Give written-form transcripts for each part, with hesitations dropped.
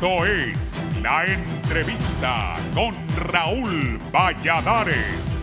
Esto es La Entrevista con Raúl Valladares.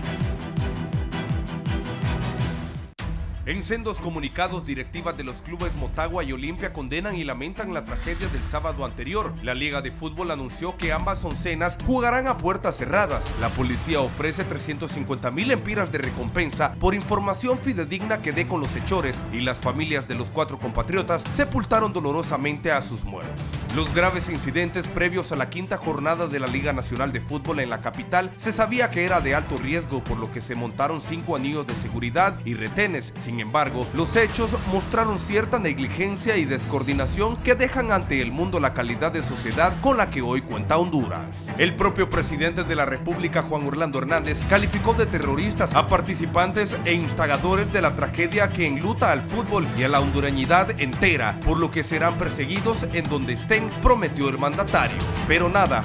En sendos comunicados, directivas de los clubes Motagua y Olimpia condenan y lamentan la tragedia del sábado anterior. La Liga de Fútbol anunció que ambas oncenas jugarán a puertas cerradas. La policía ofrece 350,000 lempiras de recompensa por información fidedigna que dé con los hechores, y las familias de los 4 compatriotas sepultaron dolorosamente a sus muertos. Los graves incidentes previos a la 5ª jornada de la Liga Nacional de Fútbol en la capital se sabía que era de alto riesgo, por lo que se montaron 5 anillos de seguridad y retenes. Sin embargo, los hechos mostraron cierta negligencia y descoordinación que dejan ante el mundo la calidad de sociedad con la que hoy cuenta Honduras. El propio presidente de la República, Juan Orlando Hernández, calificó de terroristas a participantes e instigadores de la tragedia que enluta al fútbol y a la hondureñidad entera, por lo que serán perseguidos en donde estén, prometió el mandatario. Pero nada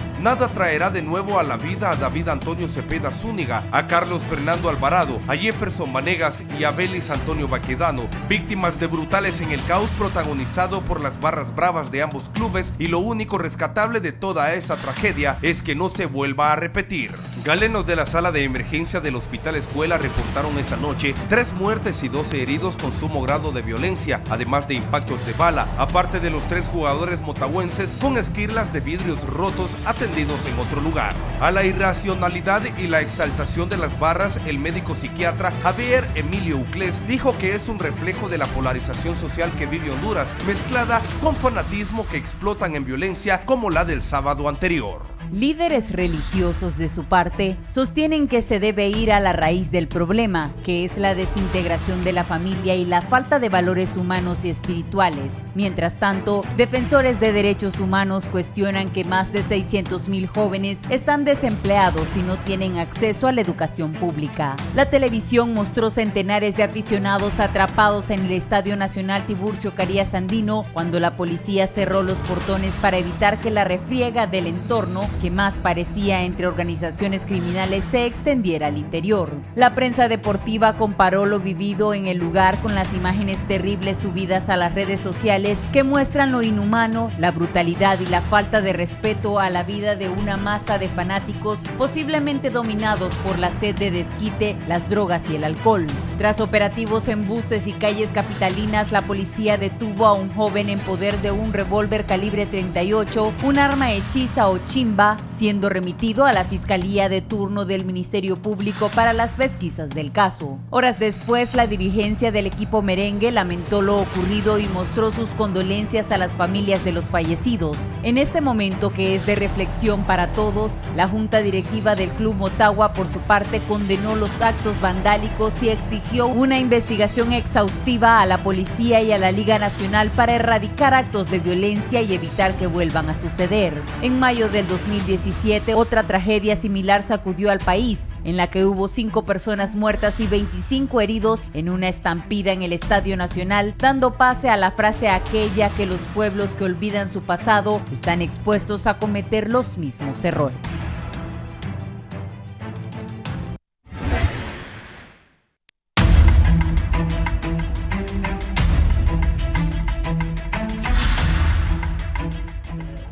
traerá de nuevo a la vida a David Antonio Cepeda Zúñiga, a Carlos Fernando Alvarado, a Jefferson Vanegas y a Belis Antonio Baquedano, víctimas de brutales en el caos protagonizado por las barras bravas de ambos clubes, y lo único rescatable de toda esa tragedia es que no se vuelva a repetir. Galenos de la sala de emergencia del Hospital Escuela reportaron esa noche 3 muertes y 12 heridos con sumo grado de violencia, además de impactos de bala, aparte de los 3 jugadores motagüenses con esquirlas de vidrios rotos atendidos en otro lugar. A la irracionalidad y la exaltación de las barras, el médico psiquiatra Javier Emilio Uclés dijo que es un reflejo de la polarización social que vive Honduras, mezclada con fanatismo que explotan en violencia como la del sábado anterior. Líderes religiosos, de su parte, sostienen que se debe ir a la raíz del problema, que es la desintegración de la familia y la falta de valores humanos y espirituales. Mientras tanto, defensores de derechos humanos cuestionan que más de 600,000 jóvenes están desempleados y no tienen acceso a la educación pública. La televisión mostró centenares de aficionados atrapados en el Estadio Nacional Tiburcio Carías Andino cuando la policía cerró los portones para evitar que la refriega del entorno, que más parecía entre organizaciones criminales, se extendiera al interior. La prensa deportiva comparó lo vivido en el lugar con las imágenes terribles subidas a las redes sociales que muestran lo inhumano, la brutalidad y la falta de respeto a la vida de una masa de fanáticos posiblemente dominados por la sed de desquite, las drogas y el alcohol. Tras operativos en buses y calles capitalinas, la policía detuvo a un joven en poder de un revólver calibre 38, un arma hechiza o chimba, siendo remitido a la Fiscalía de turno del Ministerio Público para las pesquisas del caso. Horas después, la dirigencia del equipo merengue lamentó lo ocurrido y mostró sus condolencias a las familias de los fallecidos. En este momento, que es de reflexión para todos, la junta directiva del Club Motagua, por su parte, condenó los actos vandálicos y exigió una investigación exhaustiva a la policía y a la Liga Nacional para erradicar actos de violencia y evitar que vuelvan a suceder. En mayo del 2017, otra tragedia similar sacudió al país, en la que hubo 5 personas muertas y 25 heridos en una estampida en el Estadio Nacional, dando pase a la frase aquella que los pueblos que olvidan su pasado están expuestos a cometer los mismos errores.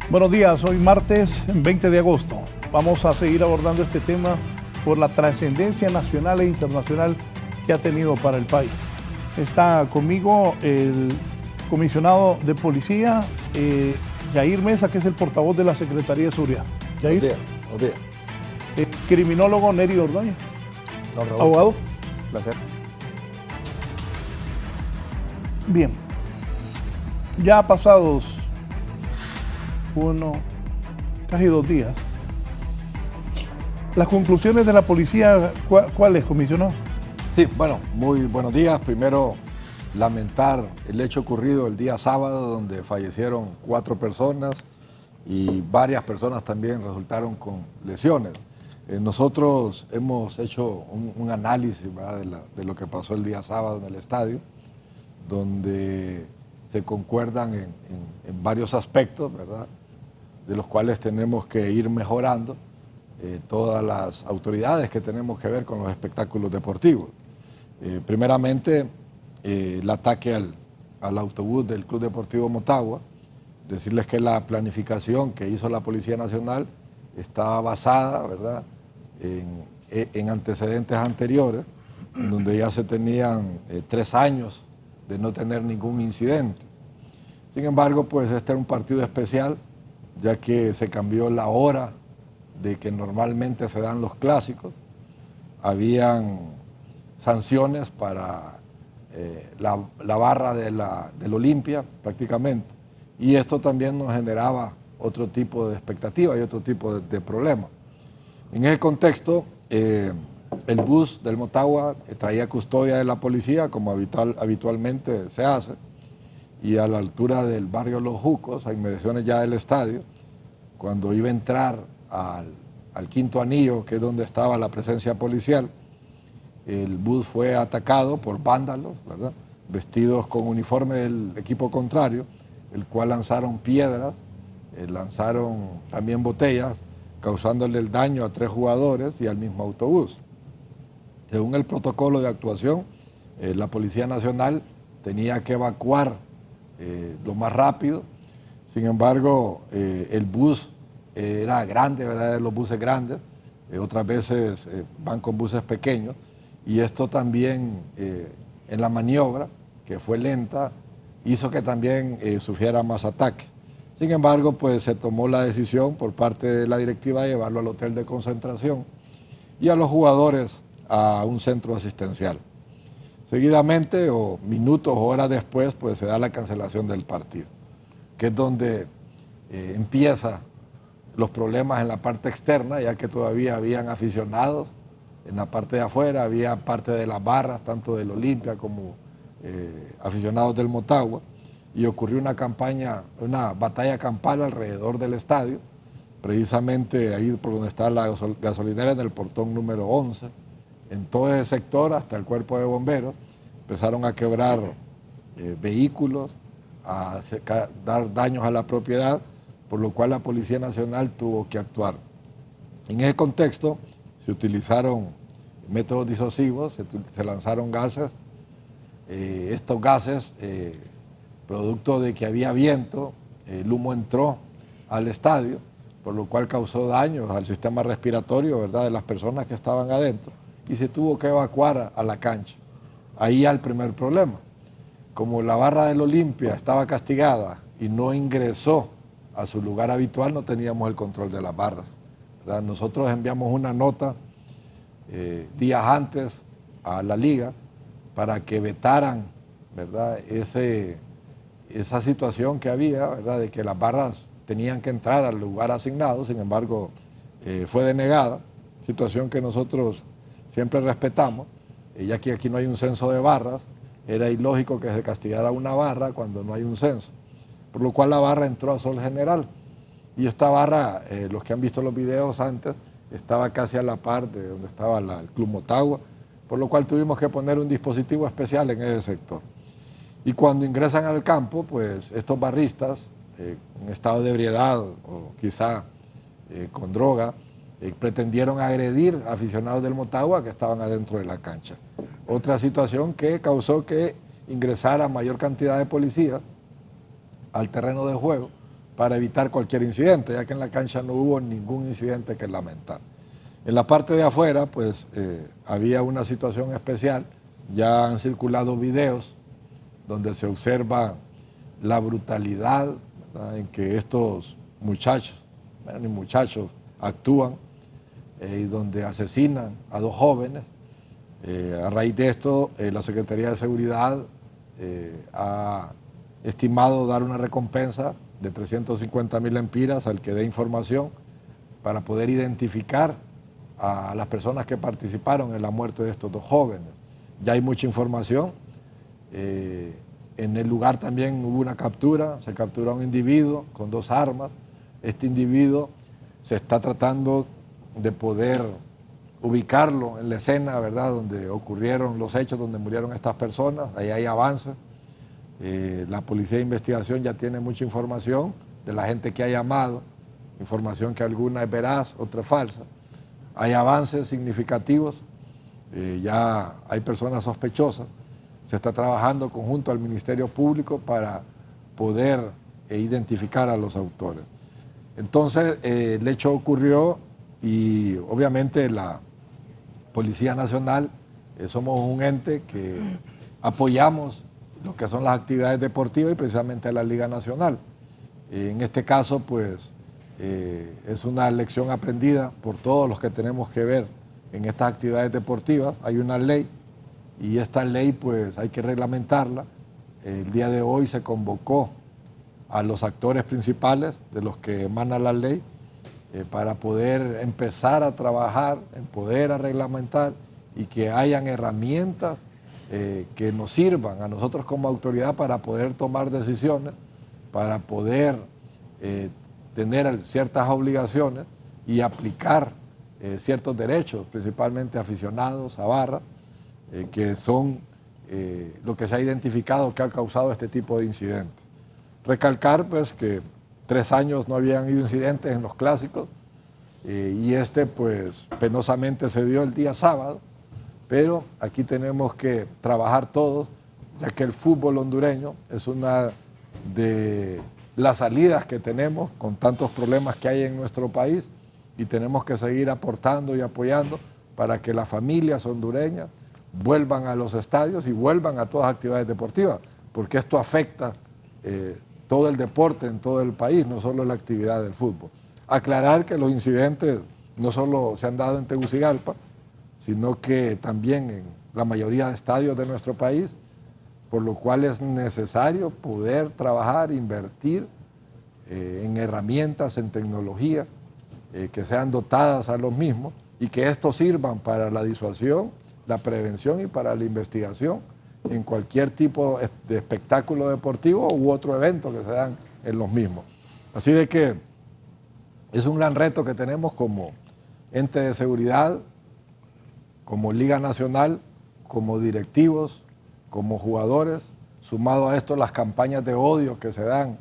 Buenos días, hoy martes 20 de agosto. Vamos a seguir abordando este tema por la trascendencia nacional e internacional que ha tenido para el país. Está conmigo el comisionado de policía, Yair Mesa, que es el portavoz de la Secretaría de Seguridad. Yair. Buenos días. El criminólogo Neri Ordóñez. Don Raúl. Abogado. Placer. Bien. Ya pasados casi 2 días. Las conclusiones de la policía, ¿cuáles, comisionado? Sí, bueno, muy buenos días. Primero, lamentar el hecho ocurrido el día sábado, donde fallecieron 4 personas y varias personas también resultaron con lesiones. Nosotros hemos hecho un análisis, ¿verdad?, de lo que pasó el día sábado en el estadio, donde se concuerdan en varios aspectos, ¿verdad?, de los cuales tenemos que ir mejorando todas las autoridades que tenemos que ver con los espectáculos deportivos. Primeramente, el ataque al autobús del Club Deportivo Motagua, decirles que la planificación que hizo la Policía Nacional estaba basada, ¿verdad?, en antecedentes anteriores, en donde ya se tenían 3 años de no tener ningún incidente. Sin embargo, pues este era un partido especial, ya que se cambió la hora de que normalmente se dan los clásicos. Habían sanciones para la barra del Olimpia, prácticamente, y esto también nos generaba otro tipo de expectativa y otro tipo de problema. En ese contexto, el bus del Motagua traía custodia de la policía, como habitualmente se hace, y a la altura del barrio Los Jucos, a inmediaciones ya del estadio, cuando iba a entrar al quinto anillo, que es donde estaba la presencia policial, el bus fue atacado por vándalos, ¿verdad?, vestidos con uniforme del equipo contrario, el cual lanzaron piedras, lanzaron también botellas, causándole el daño a 3 jugadores y al mismo autobús. Según el protocolo de actuación, la Policía Nacional tenía que evacuar lo más rápido. Sin embargo, el bus era grande, ¿verdad?, los buses grandes, otras veces van con buses pequeños, y esto también en la maniobra, que fue lenta, hizo que también sufriera más ataques. Sin embargo, pues se tomó la decisión por parte de la directiva de llevarlo al hotel de concentración y a los jugadores a un centro asistencial. Seguidamente, o minutos o horas después, pues se da la cancelación del partido, que es donde empiezan los problemas en la parte externa, ya que todavía habían aficionados en la parte de afuera, había parte de las barras, tanto del Olimpia como aficionados del Motagua, y ocurrió una batalla campal alrededor del estadio, precisamente ahí por donde está la gasolinera, en el portón número 11, en todo ese sector, hasta el cuerpo de bomberos, empezaron a quebrar vehículos, a dar daños a la propiedad, por lo cual la Policía Nacional tuvo que actuar. En ese contexto se utilizaron métodos disuasivos, se lanzaron gases. Estos gases, producto de que había viento, el humo entró al estadio, por lo cual causó daños al sistema respiratorio, ¿verdad?, de las personas que estaban adentro, y se tuvo que evacuar a la cancha. Ahí el primer problema. Como la barra del Olimpia estaba castigada y no ingresó a su lugar habitual, no teníamos el control de las barras, ¿verdad? Nosotros enviamos una nota días antes a la liga para que vetaran, ¿verdad?, esa situación que había, ¿verdad?, de que las barras tenían que entrar al lugar asignado. Sin embargo, fue denegada, situación que nosotros siempre respetamos, ya que aquí no hay un censo de barras. Era ilógico que se castigara una barra cuando no hay un censo, por lo cual la barra entró a Sol General, y esta barra, los que han visto los videos antes, estaba casi a la par de donde estaba el Club Motagua, por lo cual tuvimos que poner un dispositivo especial en ese sector. Y cuando ingresan al campo, pues estos barristas, en estado de ebriedad o quizá con droga, pretendieron agredir a aficionados del Motagua que estaban adentro de la cancha. Otra situación que causó que ingresara mayor cantidad de policías al terreno de juego para evitar cualquier incidente, ya que en la cancha no hubo ningún incidente que lamentar. En la parte de afuera, pues había una situación especial. Ya han circulado videos donde se observa la brutalidad, ¿verdad?, en que estos muchachos, ni muchachos, actúan, y donde asesinan a 2 jóvenes. A raíz de esto, la Secretaría de Seguridad ha estimado dar una recompensa de 350.000 lempiras al que dé información para poder identificar a las personas que participaron en la muerte de estos 2 jóvenes. Ya hay mucha información. En el lugar también hubo una captura, se capturó a un individuo con 2 armas. Este individuo se está tratando de poder ubicarlo en la escena, ¿verdad?, donde ocurrieron los hechos, donde murieron estas personas. Ahí hay avances. La Policía de Investigación ya tiene mucha información de la gente que ha llamado, información que alguna es veraz, otra es falsa. Hay avances significativos, ya hay personas sospechosas. Se está trabajando conjunto al Ministerio Público para poder identificar a los autores. Entonces, el hecho ocurrió y obviamente la Policía Nacional somos un ente que apoyamos lo que son las actividades deportivas y precisamente la Liga Nacional. En este caso, pues, es una lección aprendida por todos los que tenemos que ver en estas actividades deportivas. Hay una ley y esta ley, pues, hay que reglamentarla. El día de hoy se convocó a los actores principales de los que emana la ley para poder empezar a trabajar, en poder a reglamentar y que hayan herramientas que nos sirvan a nosotros como autoridad para poder tomar decisiones, para poder tener ciertas obligaciones y aplicar ciertos derechos, principalmente aficionados a barra, que son lo que se ha identificado que ha causado este tipo de incidentes. Recalcar pues que 3 años no habían habido incidentes en los clásicos y este pues penosamente se dio el día sábado, pero aquí tenemos que trabajar todos, ya que el fútbol hondureño es una de las salidas que tenemos con tantos problemas que hay en nuestro país y tenemos que seguir aportando y apoyando para que las familias hondureñas vuelvan a los estadios y vuelvan a todas las actividades deportivas, porque esto afecta todo el deporte en todo el país, no solo la actividad del fútbol. Aclarar que los incidentes no solo se han dado en Tegucigalpa, sino que también en la mayoría de estadios de nuestro país, por lo cual es necesario poder trabajar, invertir en herramientas, en tecnología, que sean dotadas a los mismos y que estos sirvan para la disuasión, la prevención y para la investigación en cualquier tipo de espectáculo deportivo u otro evento que se dan en los mismos. Así de que es un gran reto que tenemos como ente de seguridad, como Liga Nacional, como directivos, como jugadores, sumado a esto las campañas de odio que se dan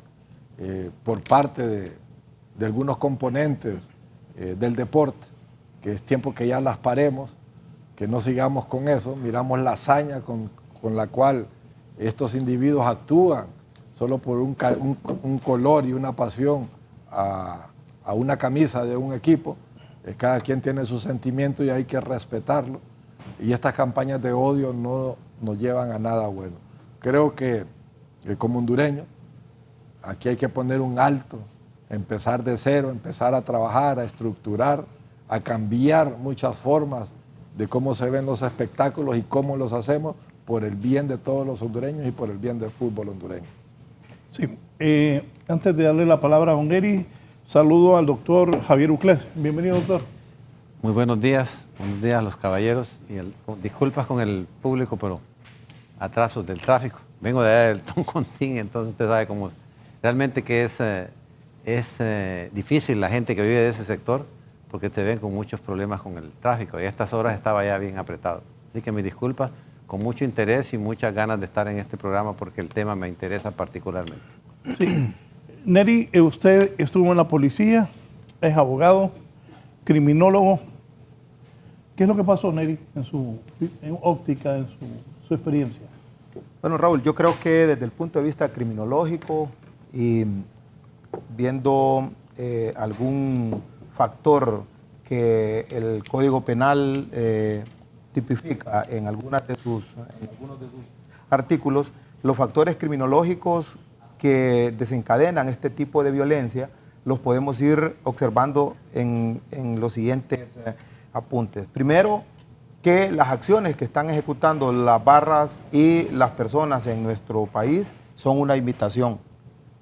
por parte de algunos componentes del deporte, que es tiempo que ya las paremos, que no sigamos con eso. Miramos la hazaña con la cual estos individuos actúan solo por un color y una pasión a una camisa de un equipo. Cada quien tiene su sentimiento y hay que respetarlo. Y estas campañas de odio no nos llevan a nada bueno. Creo que como hondureño, aquí hay que poner un alto, empezar de cero, empezar a trabajar, a estructurar, a cambiar muchas formas de cómo se ven los espectáculos y cómo los hacemos por el bien de todos los hondureños y por el bien del fútbol hondureño. Sí, antes de darle la palabra a don Neri, saludo al doctor Javier Uclés. Bienvenido, doctor. Muy buenos días a los caballeros y disculpas con el público, pero atrasos del tráfico. Vengo de allá del Toncontín, entonces usted sabe cómo realmente que es difícil la gente que vive de ese sector porque te ven con muchos problemas con el tráfico y a estas horas estaba ya bien apretado. Así que mis disculpas, con mucho interés y muchas ganas de estar en este programa porque el tema me interesa particularmente. Sí. Neri, usted estuvo en la policía, es abogado, criminólogo. ¿Qué es lo que pasó, Neri, en su óptica, en su experiencia? Bueno, Raúl, yo creo que desde el punto de vista criminológico y viendo algún factor que el Código Penal tipifica en algunos de sus artículos, los factores criminológicos que desencadenan este tipo de violencia los podemos ir observando en los siguientes apuntes. Primero, que las acciones que están ejecutando las barras y las personas en nuestro país son una imitación.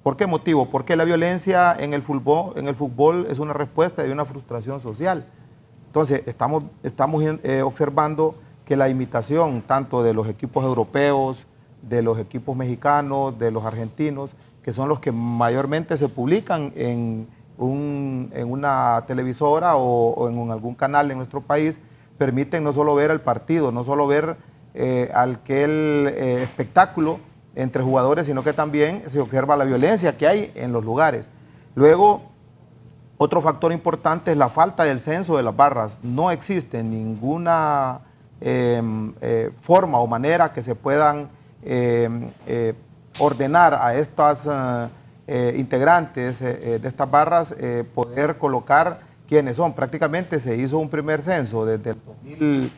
¿Por qué motivo? Porque la violencia en el fútbol es una respuesta de una frustración social. Entonces, estamos observando que la imitación tanto de los equipos europeos, de los equipos mexicanos, de los argentinos, que son los que mayormente se publican en una televisora o en algún canal en nuestro país, permiten no solo ver el partido, no solo ver aquel espectáculo entre jugadores, sino que también se observa la violencia que hay en los lugares. Luego, otro factor importante es la falta del censo de las barras. No existe ninguna forma o manera que se puedan ordenar a estas integrantes de estas barras poder colocar quiénes son. Prácticamente se hizo un primer censo desde el 2000,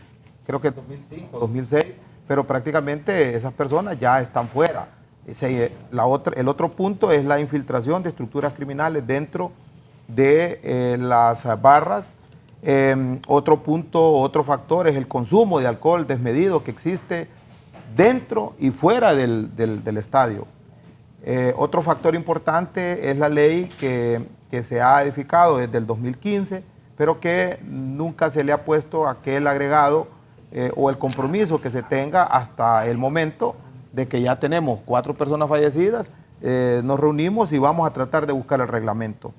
creo que 2005, 2006, pero prácticamente esas personas ya están fuera. El otro punto es la infiltración de estructuras criminales dentro de las barras. Otro punto, otro factor es el consumo de alcohol desmedido que existe dentro y fuera del estadio. Otro factor importante es la ley que se ha edificado desde el 2015, pero que nunca se le ha puesto aquel agregado o el compromiso que se tenga hasta el momento de que ya tenemos 4 personas fallecidas, nos reunimos y vamos a tratar de buscar el reglamento.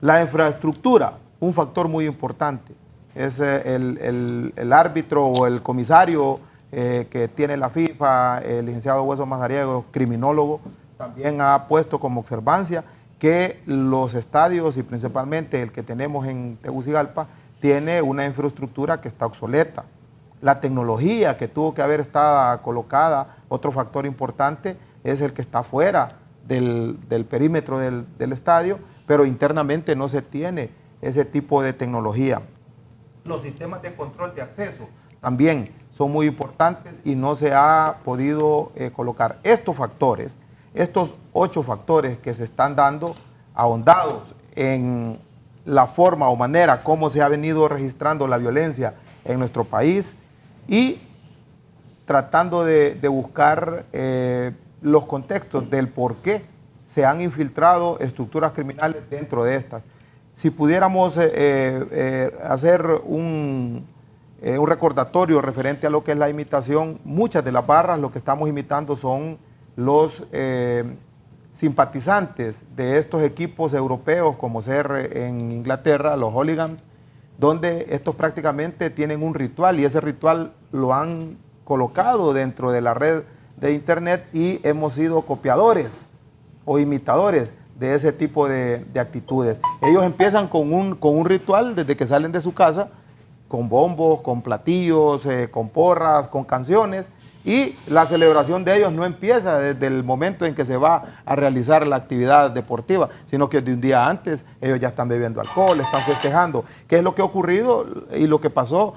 La infraestructura, un factor muy importante, es el árbitro o el comisario que tiene la FIFA, el licenciado Hueso Mazariego, criminólogo, también ha puesto como observancia que los estadios y principalmente el que tenemos en Tegucigalpa tiene una infraestructura que está obsoleta. La tecnología que tuvo que haber estado colocada, otro factor importante, es el que está fuera del perímetro del estadio, pero internamente no se tiene ese tipo de tecnología. Los sistemas de control de acceso también son muy importantes y no se ha podido colocar. Estos 8 factores que se están dando, ahondados en la forma o manera como se ha venido registrando la violencia en nuestro país y tratando de buscar los contextos del por qué se han infiltrado estructuras criminales dentro de estas. Si pudiéramos hacer un recordatorio referente a lo que es la imitación, muchas de las barras lo que estamos imitando son los simpatizantes de estos equipos europeos, como ser en Inglaterra, los hooligans, donde estos prácticamente tienen un ritual y ese ritual lo han colocado dentro de la red de internet y hemos sido copiadores o imitadores de ese tipo de actitudes. Ellos empiezan con un ritual desde que salen de su casa, con bombos, con platillos, con porras, con canciones, y la celebración de ellos no empieza desde el momento en que se va a realizar la actividad deportiva, sino que de un día antes ellos ya están bebiendo alcohol, están festejando. ¿Qué es lo que ha ocurrido y lo que pasó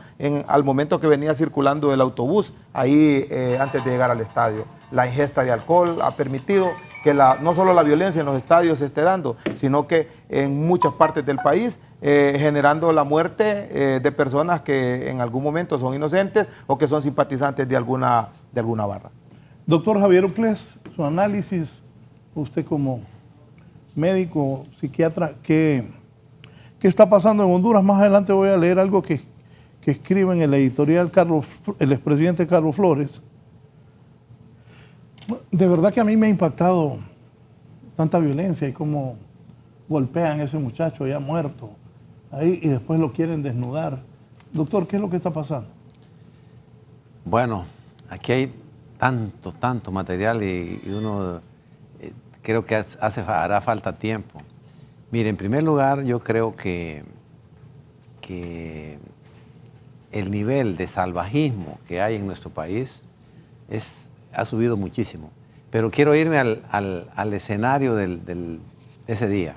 al momento que venía circulando el autobús ahí antes de llegar al estadio? La ingesta de alcohol ha permitido que no solo la violencia en los estadios se esté dando, sino que en muchas partes del país, generando la muerte de personas que en algún momento son inocentes o que son simpatizantes de alguna barra. Doctor Javier Ocles, su análisis, usted como médico, psiquiatra, ¿qué está pasando en Honduras? Más adelante voy a leer algo que escribe en el editorial el expresidente Carlos Flores. De verdad que a mí me ha impactado tanta violencia y cómo golpean a ese muchacho ya muerto ahí y después lo quieren desnudar. Doctor, ¿qué es lo que está pasando? Bueno, aquí hay tanto material y uno creo que hará falta tiempo. Mire, en primer lugar, yo creo que el nivel de salvajismo que hay en nuestro país ha subido muchísimo. Pero quiero irme al escenario de ese día.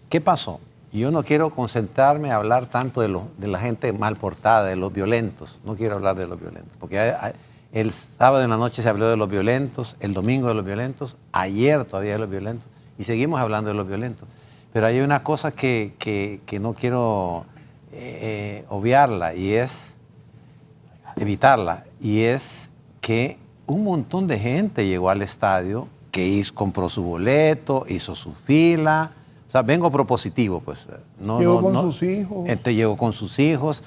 ¿Qué pasó? Yo no quiero concentrarme a hablar tanto de la gente mal portada, de los violentos. No quiero hablar de los violentos, porque el sábado en la noche se habló de los violentos, el domingo de los violentos, ayer todavía de los violentos, y seguimos hablando de los violentos. Pero hay una cosa que no quiero obviarla, y es evitarla, y es que un montón de gente llegó al estadio, compró su boleto, hizo su fila. O sea, vengo propositivo, pues. Llegó con sus hijos. Entonces llegó con sus hijos,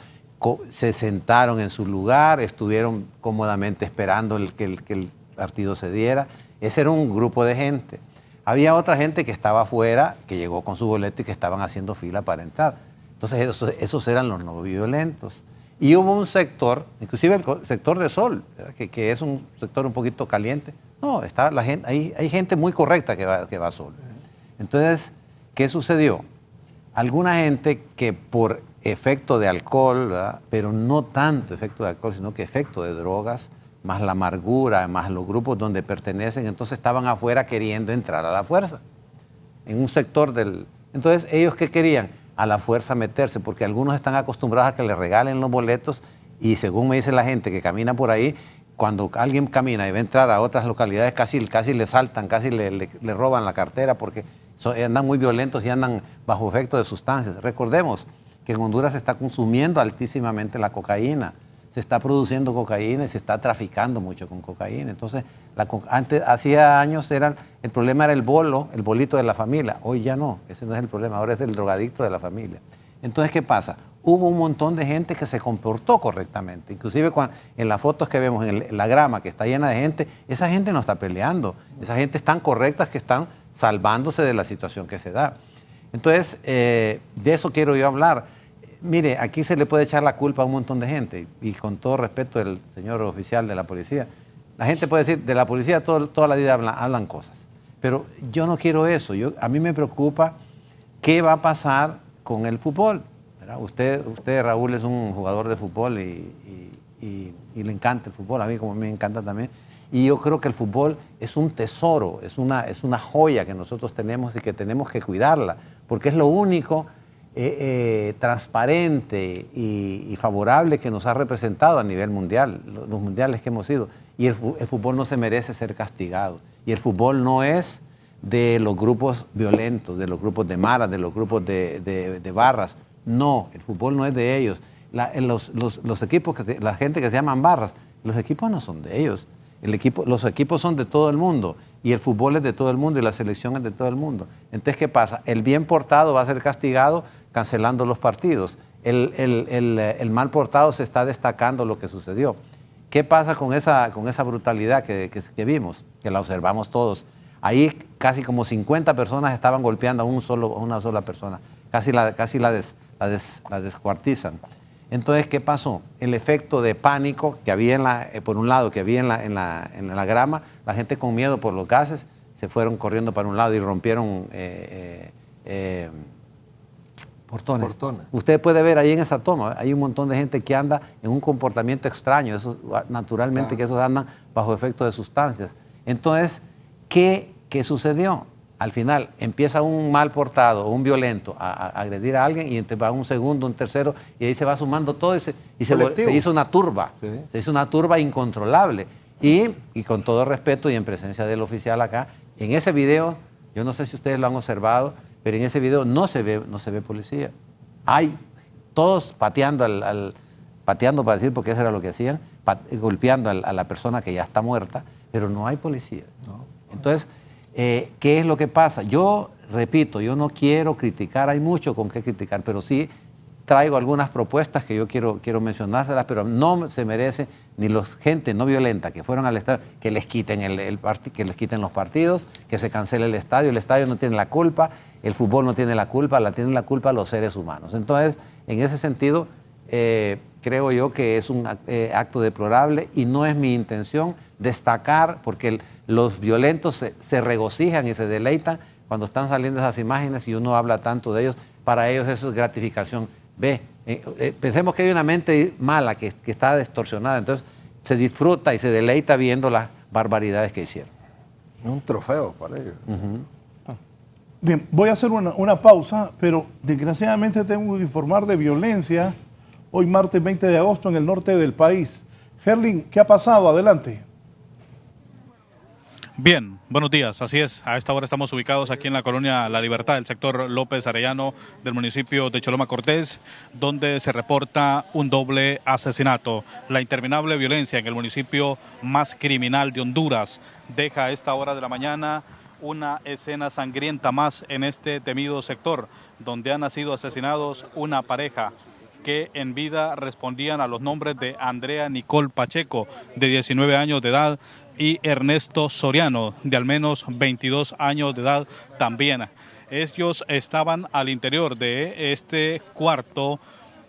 se sentaron en su lugar, estuvieron cómodamente esperando que el partido se diera. Ese era un grupo de gente. Había otra gente que estaba afuera, que llegó con su boleto y que estaban haciendo fila para entrar. Entonces esos eran los no violentos. Y hubo un sector, inclusive el sector de Sol, que es un sector un poquito caliente. No, está la gente, hay gente muy correcta que va a Sol. Entonces, ¿qué sucedió? Alguna gente que por efecto de alcohol, ¿verdad? Pero no tanto efecto de alcohol, sino que efecto de drogas, más la amargura, más los grupos donde pertenecen, entonces estaban afuera queriendo entrar a la fuerza. en un sector del... Entonces, ¿ellos qué querían? A la fuerza meterse, porque algunos están acostumbrados a que les regalen los boletos y según me dice la gente que camina por ahí, cuando alguien camina y va a entrar a otras localidades, casi le saltan, casi le roban la cartera porque andan muy violentos y andan bajo efecto de sustancias. Recordemos que en Honduras se está consumiendo altísimamente la cocaína, se está produciendo cocaína y se está traficando mucho con cocaína. Entonces, antes, hacía años el problema era el bolito de la familia. Hoy ya no, ese no es el problema, ahora es el drogadicto de la familia. Entonces, ¿qué pasa? Hubo un montón de gente que se comportó correctamente. Inclusive en las fotos que vemos en la grama que está llena de gente, esa gente no está peleando. Esa gente están correctas, que están salvándose de la situación que se da. Entonces, de eso quiero yo hablar. Mire, aquí se le puede echar la culpa a un montón de gente. Y con todo respeto del señor oficial de la policía, la gente puede decir, de la policía toda la vida hablan cosas. Pero yo no quiero eso. A mí me preocupa qué va a pasar con el fútbol. ¿Verdad? Usted, Raúl, es un jugador de fútbol y le encanta el fútbol, a mí como a mí me encanta también. Y yo creo que el fútbol es un tesoro, es una joya que nosotros tenemos y que tenemos que cuidarla, porque es lo único transparente y favorable que nos ha representado a nivel mundial, los mundiales que hemos ido. Y el fútbol no se merece ser castigado. Y el fútbol no es de los grupos violentos, de los grupos de maras, de los grupos de barras. No, el fútbol no es de ellos. Los equipos, la gente que se llaman barras, los equipos no son de ellos. Los equipos son de todo el mundo y el fútbol es de todo el mundo y la selección es de todo el mundo. Entonces, ¿qué pasa? El bien portado va a ser castigado cancelando los partidos. El mal portado se está destacando lo que sucedió. ¿Qué pasa con esa brutalidad que vimos? Que la observamos todos. Ahí casi como 50 personas estaban golpeando a una sola persona. Casi la descuartizan. Entonces, ¿qué pasó? El efecto de pánico que había por un lado, que había en la grama, la gente con miedo por los gases se fueron corriendo para un lado y rompieron portones. Usted puede ver ahí en esa toma, hay un montón de gente que anda en un comportamiento extraño, naturalmente que esos andan bajo efecto de sustancias. Entonces, ¿qué sucedió? Al final empieza un mal portado o un violento a agredir a alguien y entonces va un segundo, un tercero y ahí se va sumando todo y se hizo una turba. Sí. Se hizo una turba incontrolable. Y con todo respeto y en presencia del oficial acá, en ese video, yo no sé si ustedes lo han observado, pero en ese video no se ve policía. Hay todos pateando pateando para decir, porque eso era lo que hacían, golpeando a la persona que ya está muerta, pero no hay policía. No. Entonces, ¿qué es lo que pasa? Yo repito, yo no quiero criticar, hay mucho con qué criticar, pero sí traigo algunas propuestas que yo quiero mencionárselas, pero no se merece ni gente no violenta que fueron al estadio, que les quiten que les quiten los partidos, que se cancele el estadio no tiene la culpa, el fútbol no tiene la culpa, tienen la culpa los seres humanos. Entonces, en ese sentido, creo yo que es un acto deplorable y no es mi intención destacar, porque los violentos se regocijan y se deleitan cuando están saliendo esas imágenes y uno habla tanto de ellos, para ellos eso es gratificación. Pensemos que hay una mente mala que está distorsionada, entonces se disfruta y se deleita viendo las barbaridades que hicieron. Un trofeo para ellos. Bien, voy a hacer una pausa, pero desgraciadamente tengo que informar de violencia hoy martes 20 de agosto en el norte del país. Herlin, ¿qué ha pasado? Adelante. Bien, buenos días, así es, a esta hora estamos ubicados aquí en la colonia La Libertad, el sector López Arellano del municipio de Choloma Cortés, donde se reporta un doble asesinato. La interminable violencia en el municipio más criminal de Honduras deja a esta hora de la mañana una escena sangrienta más en este temido sector, donde han sido asesinados una pareja que en vida respondían a los nombres de Andrea Nicole Pacheco, de 19 años de edad, y Ernesto Soriano, de al menos 22 años de edad también. Ellos estaban al interior de este cuarto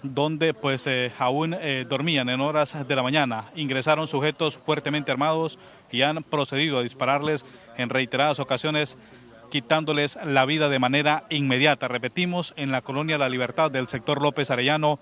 donde pues aún dormían en horas de la mañana. Ingresaron sujetos fuertemente armados y han procedido a dispararles en reiteradas ocasiones, quitándoles la vida de manera inmediata. Repetimos, en la colonia La Libertad del sector López Arellano,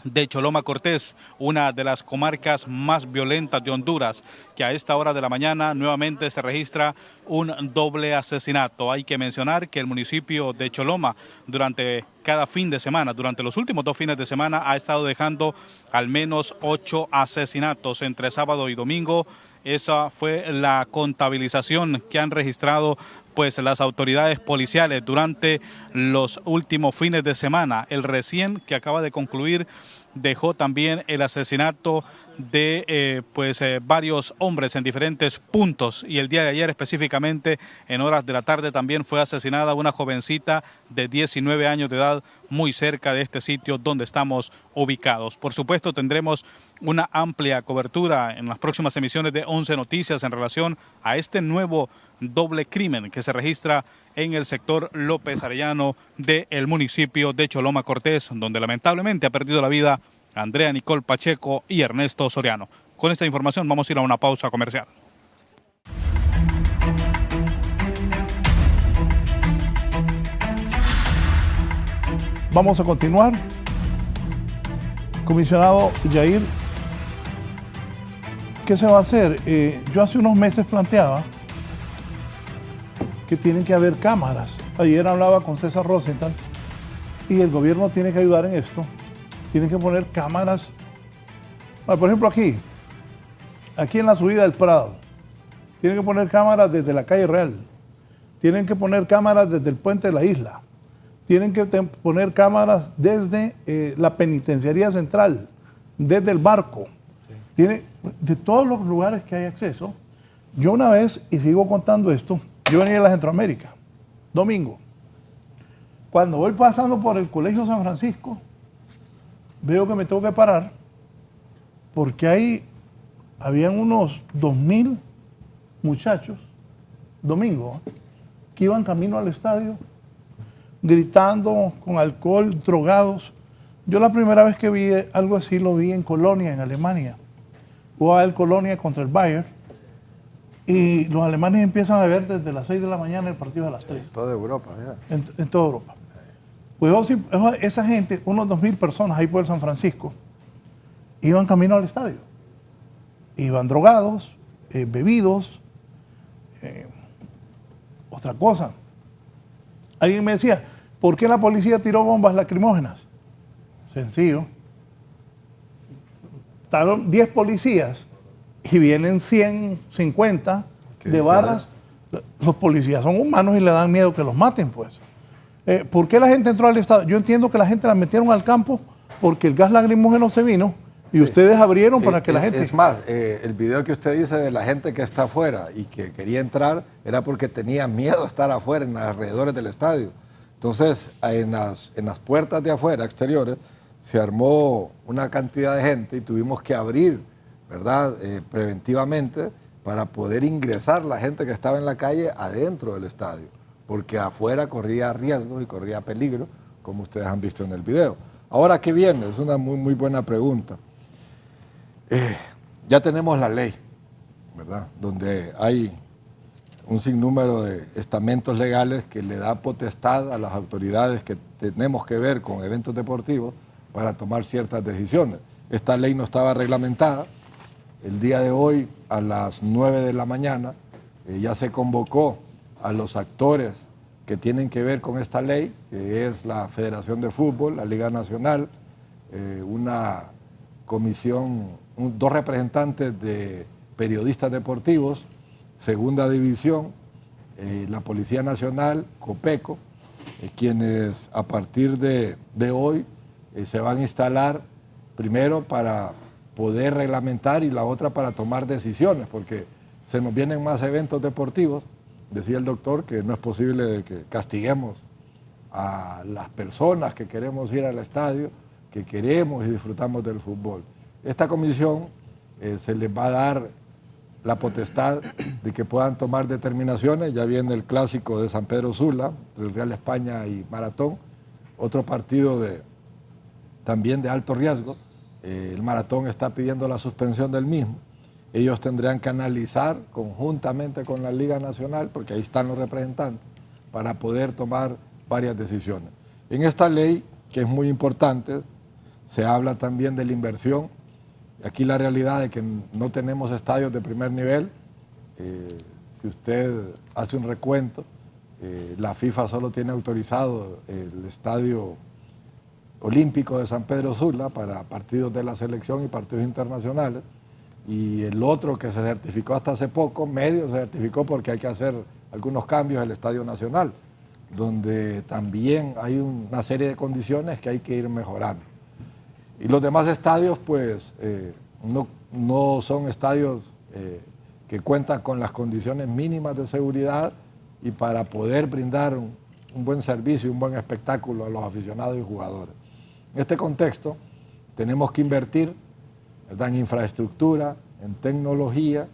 de Choloma Cortés, una de las comarcas más violentas de Honduras, que a esta hora de la mañana nuevamente se registra un doble asesinato. Hay que mencionar que el municipio de Choloma durante cada fin de semana, durante los últimos 2 fines de semana, ha estado dejando al menos 8 asesinatos entre sábado y domingo. Esa fue la contabilización que han registrado pues las autoridades policiales durante los últimos fines de semana. El recién que acaba de concluir dejó también el asesinato de varios hombres en diferentes puntos, y el día de ayer específicamente en horas de la tarde también fue asesinada una jovencita de 19 años de edad muy cerca de este sitio donde estamos ubicados. Por supuesto tendremos una amplia cobertura en las próximas emisiones de 11 Noticias en relación a este nuevo doble crimen que se registra en el sector López Arellano del municipio de Choloma Cortés, donde lamentablemente ha perdido la vida Andrea Nicole Pacheco y Ernesto Soriano. Con esta información vamos a ir a una pausa comercial. Vamos a continuar. Comisionado Yair, ¿qué se va a hacer? Yo hace unos meses planteaba que tienen que haber cámaras. Ayer hablaba con César Rosenthal y el gobierno tiene que ayudar en esto. Tienen que poner cámaras. Por ejemplo, aquí en la subida del Prado, tienen que poner cámaras desde la calle Real. Tienen que poner cámaras desde el puente de la isla. Tienen que poner cámaras desde la penitenciaría central, desde el barco. Tiene, de todos los lugares que hay acceso. Yo una vez, y sigo contando esto, yo venía de la Centroamérica, domingo. Cuando voy pasando por el Colegio San Francisco, veo que me tengo que parar porque habían unos 2000 muchachos, domingo, que iban camino al estadio, gritando con alcohol, drogados. Yo la primera vez que vi algo así lo vi en Colonia, en Alemania. Jugaba el Colonia contra el Bayern y los alemanes empiezan a ver desde las 6 de la mañana el partido a las 3. En toda Europa, ¿ya? En toda Europa. Pues esa gente, unos 2000 personas ahí por el San Francisco, iban camino al estadio. Iban drogados, bebidos, otra cosa. Alguien me decía, ¿por qué la policía tiró bombas lacrimógenas? Sencillo. Estaban 10 policías y vienen 150 de barras. Los policías son humanos y le dan miedo que los maten, pues. ¿Por qué la gente entró al estadio? Yo entiendo que la gente la metieron al campo porque el gas lacrimógeno se vino y ustedes abrieron para que la gente... Es más, el video que usted dice de la gente que está afuera y que quería entrar era porque tenía miedo de estar afuera, en los alrededores del estadio. Entonces, en las puertas de afuera, exteriores, se armó una cantidad de gente y tuvimos que abrir, ¿verdad?, preventivamente para poder ingresar la gente que estaba en la calle adentro del estadio, porque afuera corría riesgos y corría peligro, como ustedes han visto en el video. Ahora, ¿qué viene? Es una muy buena pregunta. Ya tenemos la ley, ¿verdad?, donde hay un sinnúmero de estamentos legales que le da potestad a las autoridades que tenemos que ver con eventos deportivos para tomar ciertas decisiones. Esta ley no estaba reglamentada. El día de hoy, a las 9 de la mañana, ya se convocó a los actores que tienen que ver con esta ley, que es la Federación de Fútbol, la Liga Nacional, una comisión, 2 representantes de periodistas deportivos, Segunda División, la Policía Nacional, Copeco, quienes a partir de hoy se van a instalar primero para poder reglamentar y la otra para tomar decisiones, porque se nos vienen más eventos deportivos. Decía el doctor que no es posible que castiguemos a las personas que queremos ir al estadio, que queremos y disfrutamos del fútbol. Esta comisión se les va a dar la potestad de que puedan tomar determinaciones. Ya viene el clásico de San Pedro Sula, del Real España y Maratón, otro partido también de alto riesgo. El Maratón está pidiendo la suspensión del mismo. Ellos tendrían que analizar conjuntamente con la Liga Nacional, porque ahí están los representantes, para poder tomar varias decisiones. En esta ley, que es muy importante, Se habla también de la inversión. Aquí la realidad es que no tenemos estadios de primer nivel. Si usted hace un recuento, la FIFA solo tiene autorizado el estadio olímpico de San Pedro Sula para partidos de la selección y partidos internacionales. Y el otro que se certificó hasta hace poco, medio se certificó porque hay que hacer algunos cambios, el Estadio Nacional, donde también hay una serie de condiciones que hay que ir mejorando. Y los demás estadios, pues, no son estadios que cuentan con las condiciones mínimas de seguridad y para poder brindar un buen servicio y un buen espectáculo a los aficionados y jugadores. En este contexto, tenemos que invertir, ¿verdad?, en infraestructura, en tecnología,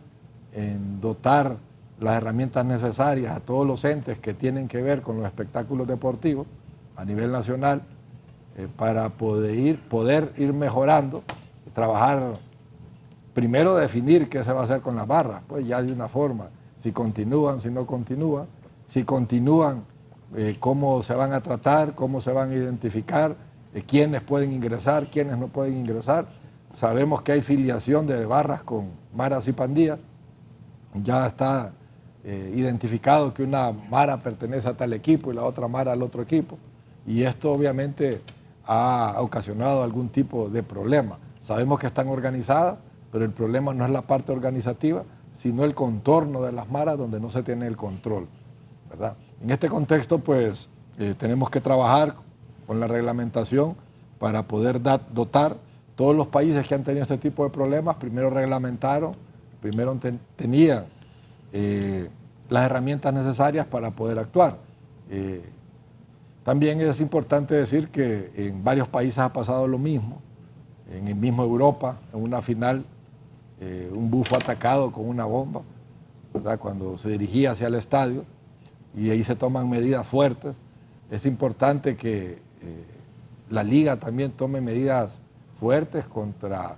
en dotar las herramientas necesarias a todos los entes que tienen que ver con los espectáculos deportivos a nivel nacional para poder ir mejorando, trabajar, primero definir qué se va a hacer con las barras, pues ya de una forma, si continúan, si no continúan, si continúan, cómo se van a tratar, cómo se van a identificar, quiénes pueden ingresar, quiénes no pueden ingresar. Sabemos que hay filiación de barras con maras y pandillas. Ya está identificado que una mara pertenece a tal equipo y la otra mara al otro equipo. Y esto obviamente ha ocasionado algún tipo de problema. Sabemos que están organizadas, pero el problema no es la parte organizativa, sino el contorno de las maras donde no se tiene el control, ¿verdad? En este contexto, pues, tenemos que trabajar con la reglamentación para poder dotar. Todos los países que han tenido este tipo de problemas, primero reglamentaron, primero tenían las herramientas necesarias para poder actuar. También es importante decir que en varios países ha pasado lo mismo. En el mismo Europa, en una final, un bus fue atacado con una bomba, ¿verdad?, cuando se dirigía hacia el estadio, y ahí se toman medidas fuertes. Es importante que la liga también tome medidas fuertes contra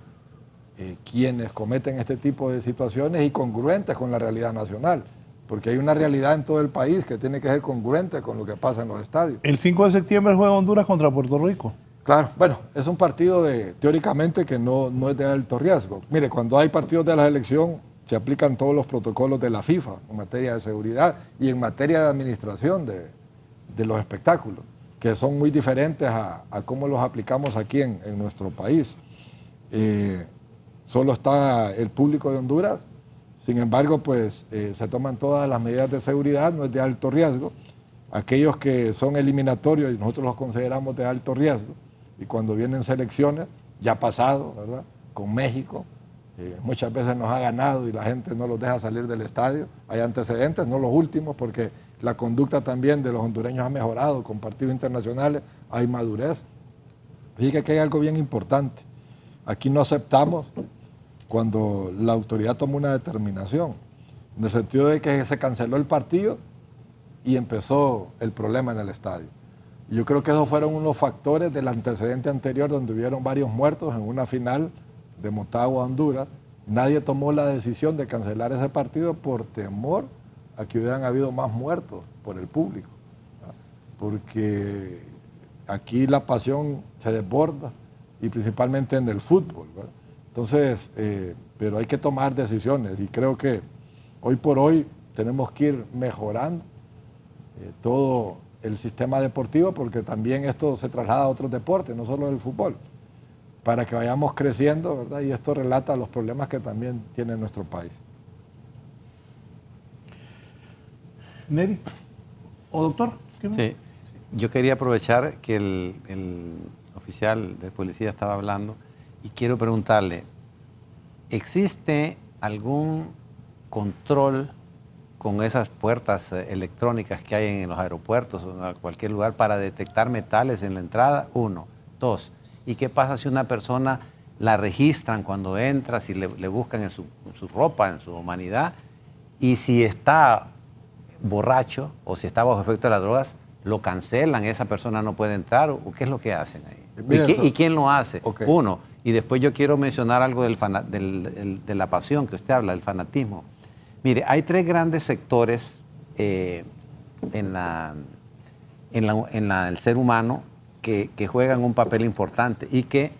quienes cometen este tipo de situaciones y congruentes con la realidad nacional, porque hay una realidad en todo el país que tiene que ser congruente con lo que pasa en los estadios. El 5 de septiembre juega Honduras contra Puerto Rico. Claro, bueno, es un partido teóricamente que no es de alto riesgo. Mire, cuando hay partidos de la selección se aplican todos los protocolos de la FIFA en materia de seguridad y en materia de administración de los espectáculos, que son muy diferentes a cómo los aplicamos aquí en nuestro país. Solo está el público de Honduras, sin embargo, pues se toman todas las medidas de seguridad, no es de alto riesgo. Aquellos que son eliminatorios y nosotros los consideramos de alto riesgo, y cuando vienen selecciones, ya ha pasado, ¿verdad?, con México, muchas veces nos ha ganado y la gente no los deja salir del estadio. Hay antecedentes, no los últimos, porque la conducta también de los hondureños ha mejorado, con partidos internacionales hay madurez. Fíjate que hay algo bien importante. Aquí no aceptamos cuando la autoridad toma una determinación, en el sentido de que se canceló el partido y empezó el problema en el estadio. Y yo creo que esos fueron unos factores del antecedente anterior, donde hubieron varios muertos en una final de Motagua, Honduras. Nadie tomó la decisión de cancelar ese partido por temor a que hubieran habido más muertos por el público, ¿verdad?, porque aquí la pasión se desborda, y principalmente en el fútbol, ¿verdad? Entonces, pero hay que tomar decisiones, y creo que hoy por hoy tenemos que ir mejorando todo el sistema deportivo, porque también esto se traslada a otros deportes, no solo el fútbol, para que vayamos creciendo, ¿verdad? Y esto relata los problemas que también tiene nuestro país. Neri, ¿o doctor? Sí, yo quería aprovechar que el oficial de policía estaba hablando y quiero preguntarle, ¿existe algún control con esas puertas electrónicas que hay en los aeropuertos o en cualquier lugar para detectar metales en la entrada? 1. 2. ¿Y qué pasa si una persona la registran cuando entra, si le buscan en su ropa, en su humanidad, y si está borracho o si está bajo efecto de las drogas, lo cancelan, esa persona no puede entrar, o qué es lo que hacen ahí? ¿Y quién lo hace? Okay. 1. Y después yo quiero mencionar algo de la pasión que usted habla, del fanatismo. Mire, hay 3 grandes sectores en el ser humano que juegan un papel importante y que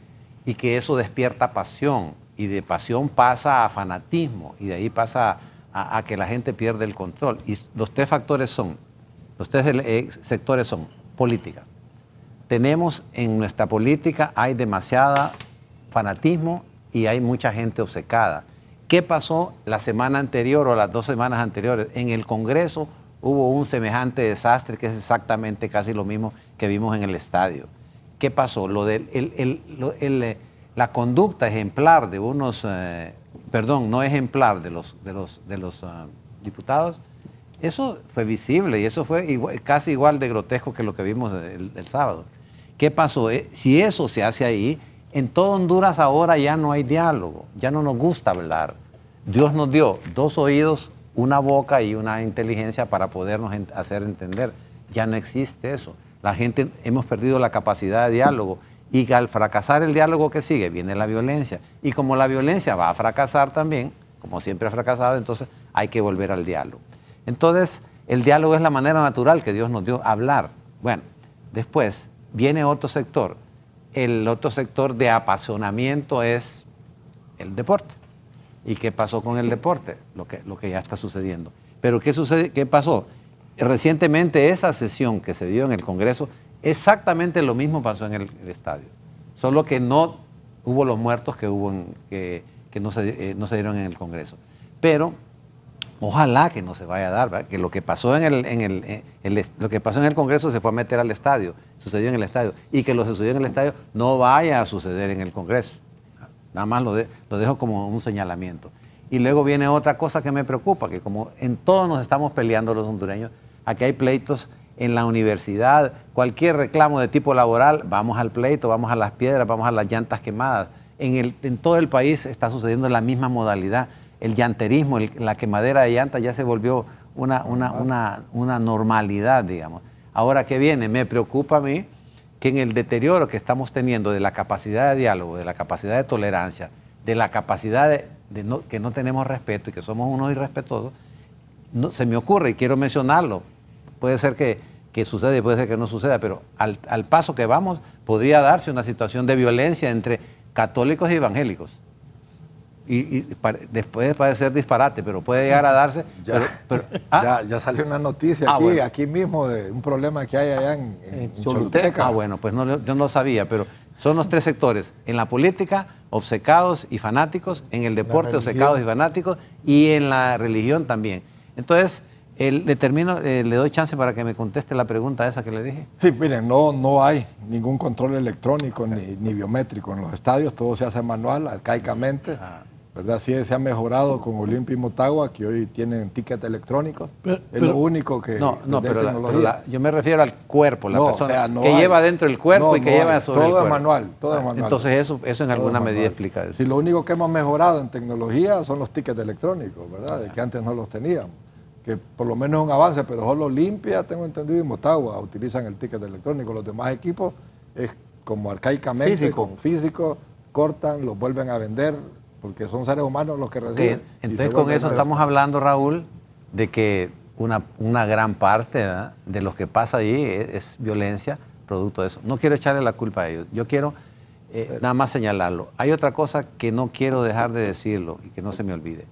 y que eso despierta pasión, y de pasión pasa a fanatismo, y de ahí pasa a que la gente pierde el control. Y los tres sectores son política. Tenemos en nuestra política, hay demasiada fanatismo y hay mucha gente obcecada. ¿Qué pasó la semana anterior o las 2 semanas anteriores? En el Congreso hubo un semejante desastre que es exactamente casi lo mismo que vimos en el estadio. ¿Qué pasó? La conducta ejemplar de unos, no ejemplar de los diputados, eso fue visible y eso fue casi igual de grotesco que lo que vimos el sábado. ¿Qué pasó? Si eso se hace ahí, en todo Honduras ahora ya no hay diálogo, ya no nos gusta hablar. Dios nos dio 2 oídos, una boca y una inteligencia para podernos hacer entender. Ya no existe eso. La gente, hemos perdido la capacidad de diálogo y al fracasar el diálogo que sigue, viene la violencia. Y como la violencia va a fracasar también, como siempre ha fracasado, entonces hay que volver al diálogo. Entonces, el diálogo es la manera natural que Dios nos dio hablar. Bueno, después viene otro sector. El otro sector de apasionamiento es el deporte. ¿Y qué pasó con el deporte? Lo que ya está sucediendo. Pero ¿qué pasó? Recientemente esa sesión que se dio en el Congreso, exactamente lo mismo pasó en el estadio. Solo que no hubo los muertos que no se dieron en el Congreso. Pero ojalá que no se vaya a dar, ¿verdad? Que lo que pasó en el Congreso se fue a meter al estadio, sucedió en el estadio, y que lo que sucedió en el estadio no vaya a suceder en el Congreso. Nada más lo dejo como un señalamiento. Y luego viene otra cosa que me preocupa, que como en todos nos estamos peleando los hondureños, aquí hay pleitos en la universidad, cualquier reclamo de tipo laboral, vamos al pleito, vamos a las piedras, vamos a las llantas quemadas. En todo el país está sucediendo la misma modalidad. El llanterismo, la quemadera de llantas ya se volvió una normalidad, digamos. Ahora, ¿qué viene? Me preocupa a mí que en el deterioro que estamos teniendo de la capacidad de diálogo, de la capacidad de tolerancia, de la capacidad que no tenemos respeto y que somos unos irrespetuosos, se me ocurre, y quiero mencionarlo, puede ser que suceda y puede ser que no suceda, pero al paso que vamos podría darse una situación de violencia entre católicos y evangélicos. Después puede ser disparate, pero puede llegar a darse. Ya salió una noticia aquí mismo de un problema que hay allá en Choluteca. Bueno, pues yo no sabía, pero son los 3 sectores. En la política, obcecados y fanáticos; en el deporte, obcecados y fanáticos; y en la religión también. Entonces, le doy chance para que me conteste la pregunta esa que le dije. Sí, miren, no hay ningún control electrónico ni biométrico en los estadios, todo se hace manual, arcaicamente. ¿Verdad? Sí, se ha mejorado con Olimpia y Motagua, que hoy tienen tickets electrónicos. Es lo único que yo me refiero al cuerpo, la persona que lleva dentro el cuerpo y que lleva sobre el cuerpo. Todo es manual. Entonces eso en alguna medida explica eso. Sí, lo único que hemos mejorado en tecnología son los tickets electrónicos, ¿verdad? De que antes no los teníamos. Que por lo menos es un avance, pero solo Olimpia, tengo entendido, y Motagua utilizan el ticket electrónico. Los demás equipos es como arcaicamente, con físico, cortan, los vuelven a vender, porque son seres humanos los que reciben. Entonces con eso estamos hablando, Raúl, de que una gran parte, ¿verdad?, de lo que pasa allí es violencia producto de eso. No quiero echarle la culpa a ellos, yo quiero nada más señalarlo. Hay otra cosa que no quiero dejar de decirlo y que no se me olvide.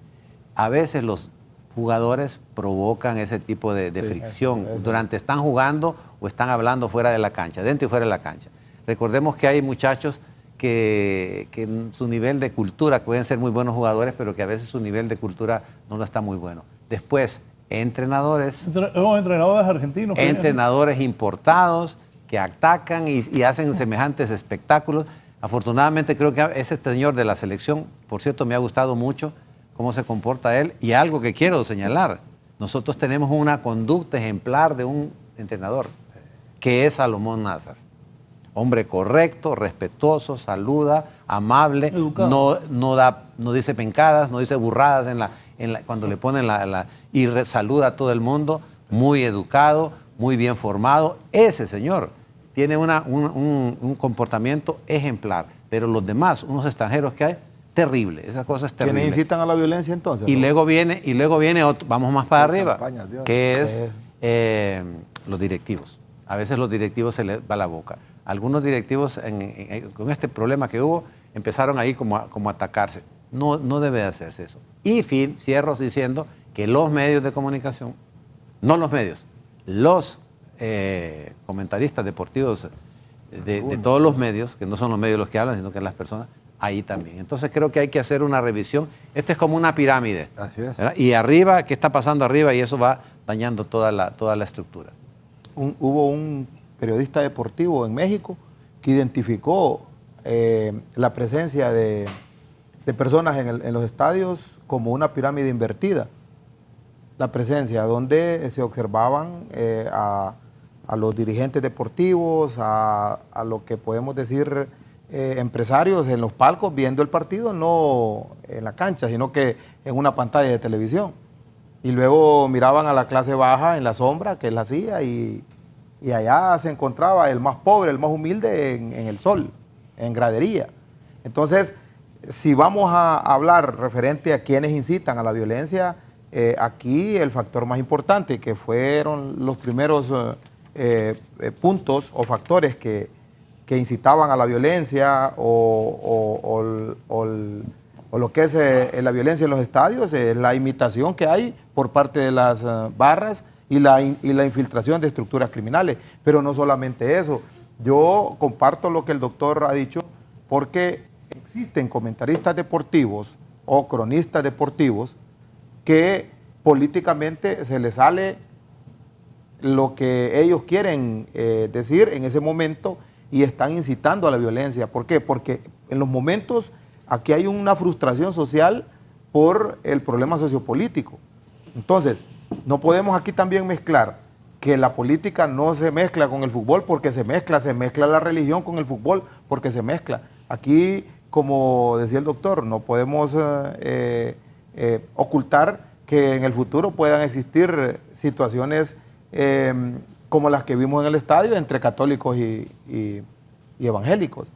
A veces los jugadores provocan ese tipo de fricción durante están jugando o están hablando fuera de la cancha, dentro y fuera de la cancha. Recordemos que hay muchachos que en su nivel de cultura pueden ser muy buenos jugadores, pero que a veces su nivel de cultura no está muy bueno. Después, entrenadores argentinos, entrenadores importados que atacan y hacen semejantes espectáculos. Afortunadamente creo que ese señor de la selección, por cierto, me ha gustado mucho cómo se comporta él, y algo que quiero señalar: nosotros tenemos una conducta ejemplar de un entrenador, que es Salomón Nazar. Hombre correcto, respetuoso, saluda, amable, no dice pencadas, no dice burradas cuando le ponen y saluda a todo el mundo, muy educado, muy bien formado. Ese señor tiene un comportamiento ejemplar, pero los demás, unos extranjeros que hay, terrible, esa cosa es terrible. ¿Quiénes incitan a la violencia entonces? Y luego viene otro, vamos más para arriba, que es los directivos. A veces los directivos se les va la boca. Algunos directivos, con este problema que hubo, empezaron ahí como a atacarse. No debe de hacerse eso. Y cierro diciendo que los medios de comunicación, no los medios, los comentaristas deportivos de todos los medios, que no son los medios los que hablan, sino que las personas, ahí también. Entonces creo que hay que hacer una revisión. Esto es como una pirámide. Así es. ¿Verdad? Y arriba, ¿qué está pasando arriba? Y eso va dañando toda la estructura. Hubo un periodista deportivo en México que identificó la presencia de personas en los estadios como una pirámide invertida. La presencia donde se observaban a los dirigentes deportivos, a lo que podemos decir empresarios en los palcos viendo el partido, no en la cancha, sino que en una pantalla de televisión. Y luego miraban a la clase baja en la sombra, que él hacía, y allá se encontraba el más pobre, el más humilde en el sol, en gradería. Entonces, si vamos a hablar referente a quienes incitan a la violencia, aquí el factor más importante, que fueron los primeros puntos o factores que incitaban a la violencia o lo que es la violencia en los estadios, es la imitación que hay por parte de las barras y la infiltración de estructuras criminales. Pero no solamente eso, yo comparto lo que el doctor ha dicho, porque existen comentaristas deportivos o cronistas deportivos que políticamente se les sale lo que ellos quieren decir en ese momento y están incitando a la violencia. ¿Por qué? Porque en los momentos aquí hay una frustración social por el problema sociopolítico. Entonces, no podemos aquí también mezclar que la política no se mezcla con el fútbol porque se mezcla la religión con el fútbol porque se mezcla. Aquí, como decía el doctor, no podemos ocultar que en el futuro puedan existir situaciones como las que vimos en el estadio entre católicos y evangélicos.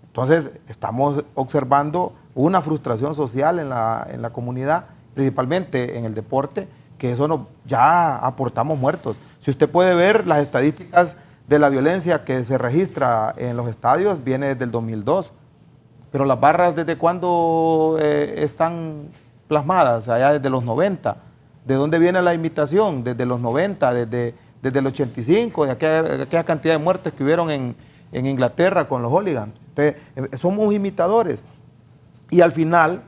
Entonces, estamos observando una frustración social en la comunidad, principalmente en el deporte, que eso ya aportamos muertos. Si usted puede ver las estadísticas de la violencia que se registra en los estadios, viene desde el 2002. Pero las barras, ¿desde cuándo están plasmadas? Allá desde los 90. ¿De dónde viene la imitación? Desde los 90, desde el 85, de aquella cantidad de muertes que hubieron en Inglaterra con los hooligans. Entonces, somos imitadores. Y al final,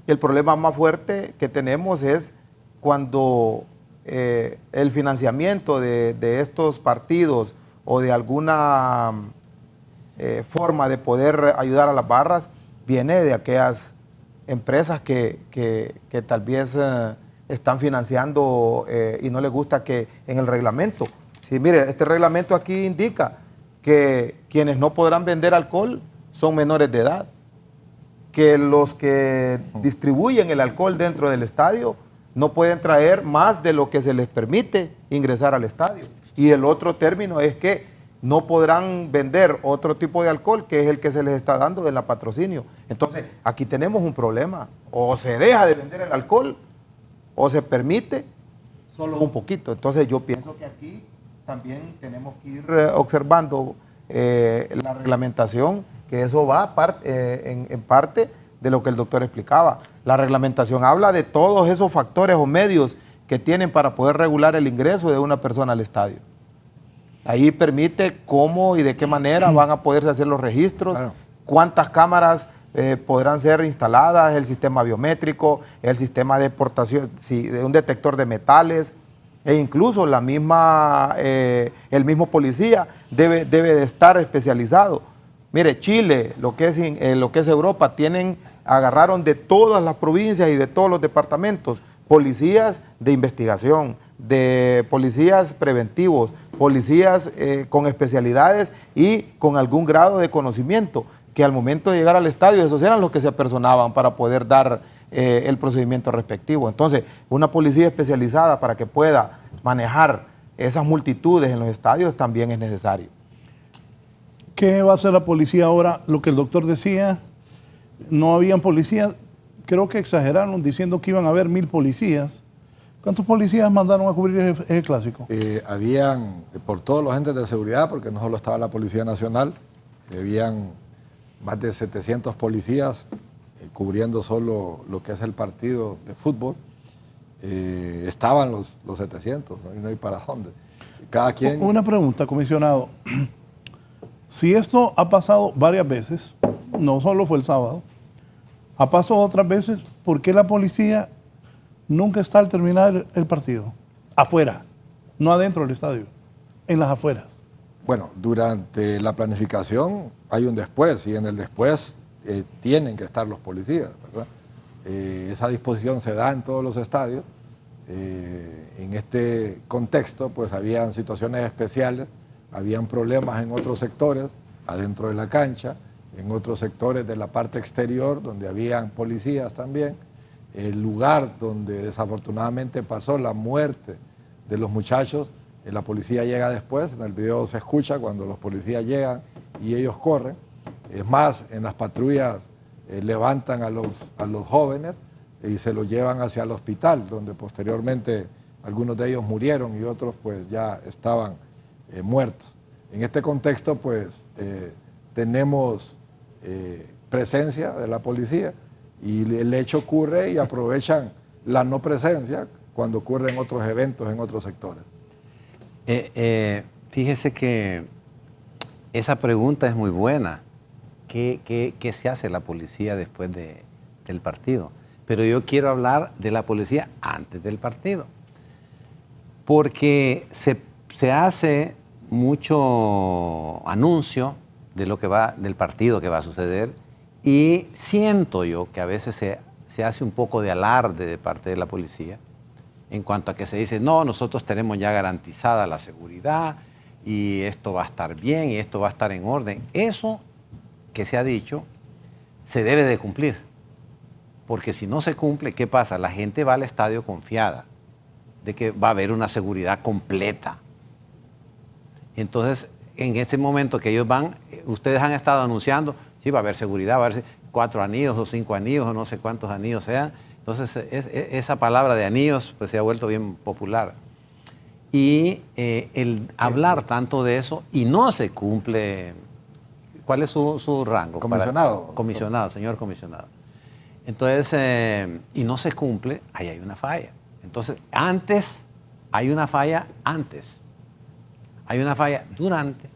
el problema más fuerte que tenemos es cuando el financiamiento de estos partidos o de alguna forma de poder ayudar a las barras viene de aquellas empresas que tal vez están financiando y no les gusta que en el reglamento. Sí, mire, este reglamento aquí indica que quienes no podrán vender alcohol son menores de edad, que los que distribuyen el alcohol dentro del estadio no pueden traer más de lo que se les permite ingresar al estadio. Y el otro término es que no podrán vender otro tipo de alcohol que es el que se les está dando en la patrocinio. Entonces, aquí tenemos un problema. O se deja de vender el alcohol o se permite solo un poquito. Entonces, yo pienso que aquí también tenemos que ir observando la reglamentación, que eso va en parte de lo que el doctor explicaba. La reglamentación habla de todos esos factores o medios que tienen para poder regular el ingreso de una persona al estadio. Ahí permite cómo y de qué manera van a poderse hacer los registros, claro, cuántas cámaras podrán ser instaladas, el sistema biométrico, el sistema de portación, de un detector de metales, e incluso el mismo policía debe de estar especializado. Mire, Chile, lo que es Europa, agarraron de todas las provincias y de todos los departamentos policías de investigación, de policías preventivos, policías con especialidades y con algún grado de conocimiento, que al momento de llegar al estadio, esos eran los que se apersonaban para poder dar el procedimiento respectivo. Entonces, una policía especializada para que pueda manejar esas multitudes en los estadios también es necesario. ¿Qué va a hacer la policía ahora? Lo que el doctor decía, no habían policías, creo que exageraron diciendo que iban a haber 1000 policías. ¿Cuántos policías mandaron a cubrir ese clásico? Habían, por todos los entes de seguridad, porque no solo estaba la Policía Nacional, habían más de 700 policías cubriendo solo lo que es el partido de fútbol. Estaban los 700, no hay para dónde. Cada quien... Una pregunta, comisionado. Si esto ha pasado varias veces, no solo fue el sábado, ha pasado otras veces, ¿por qué la policía nunca está al terminar el partido? Afuera, no adentro del estadio, en las afueras. Bueno, durante la planificación hay un después, y en el después tienen que estar los policías, ¿verdad? Esa disposición se da en todos los estadios. En este contexto, pues habían situaciones especiales, habían problemas en otros sectores, adentro de la cancha, en otros sectores de la parte exterior, donde habían policías también. El lugar donde desafortunadamente pasó la muerte de los muchachos, la policía llega después, en el video se escucha cuando los policías llegan y ellos corren. Es más, en las patrullas levantan a los jóvenes y se los llevan hacia el hospital, donde posteriormente algunos de ellos murieron y otros pues ya estaban muertos. En este contexto pues tenemos presencia de la policía y el hecho ocurre y aprovechan la no presencia cuando ocurren otros eventos en otros sectores. Fíjese que esa pregunta es muy buena. ¿Qué se hace la policía después del partido? Pero yo quiero hablar de la policía antes del partido. Porque se hace mucho anuncio de lo que del partido que va a suceder, y siento yo que a veces se hace un poco de alarde de parte de la policía en cuanto a que se dice, no, nosotros tenemos ya garantizada la seguridad y esto va a estar bien y esto va a estar en orden. Eso que se ha dicho se debe de cumplir, porque si no se cumple, ¿qué pasa? La gente va al estadio confiada de que va a haber una seguridad completa. Entonces, en ese momento que ellos van, ustedes han estado anunciando, sí, va a haber seguridad, va a haber 4 anillos o 5 anillos o no sé cuántos anillos sean. Entonces, esa palabra de anillos pues, se ha vuelto bien popular. Y el hablar tanto de eso y no se cumple. ¿Cuál es su rango? Comisionado. Comisionado, señor comisionado. Entonces, y no se cumple, ahí hay una falla. Entonces, hay una falla antes. Hay una falla durante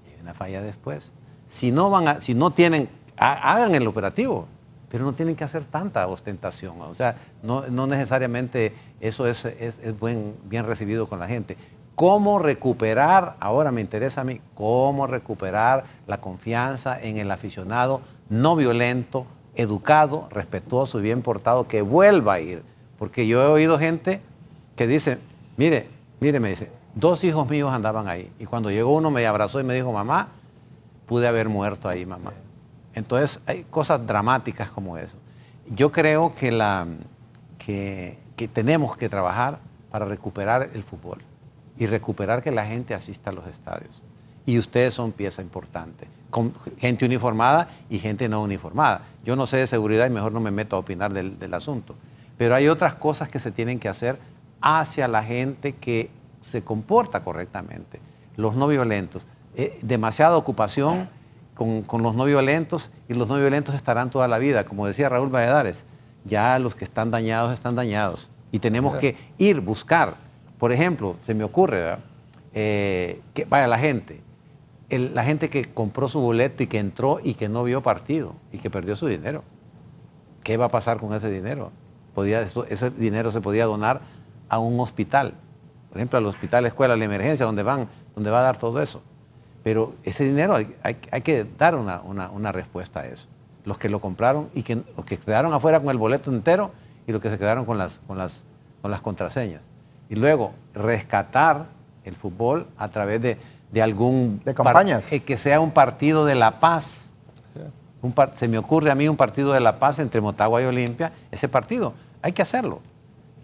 y hay una falla después. Si no tienen, hagan el operativo, pero no tienen que hacer tanta ostentación. O sea, no necesariamente eso es bien recibido con la gente. ¿Cómo recuperar, ahora me interesa a mí, cómo recuperar la confianza en el aficionado no violento, educado, respetuoso y bien portado, que vuelva a ir? Porque yo he oído gente que dice, mire, me dice, 2 hijos míos andaban ahí. Y cuando llegó uno me abrazó y me dijo, mamá, pude haber muerto ahí, mamá. Entonces hay cosas dramáticas como eso. Yo creo que tenemos que trabajar para recuperar el fútbol y recuperar que la gente asista a los estadios. Y ustedes son pieza importante, con gente uniformada y gente no uniformada. Yo no sé de seguridad y mejor no me meto a opinar del asunto. Pero hay otras cosas que se tienen que hacer hacia la gente que se comporta correctamente. Los no violentos. Demasiada ocupación con los no violentos, y los no violentos estarán toda la vida. Como decía Raúl Valladares, ya los que están dañados. Y tenemos que buscar. Por ejemplo, se me ocurre, ¿verdad? Que vaya la gente que compró su boleto y que entró y que no vio partido y que perdió su dinero. ¿Qué va a pasar con ese dinero? Ese dinero se podía donar a un hospital, por ejemplo, al hospital escuela de emergencia, donde va a dar todo eso. Pero ese dinero hay que dar una respuesta a eso. Los que lo compraron y los que quedaron afuera con el boleto entero y los que se quedaron con las contraseñas. Y luego rescatar el fútbol a través de campañas. Que sea un partido de la paz. Se me ocurre a mí un partido de la paz entre Motagua y Olimpia. Ese partido hay que hacerlo.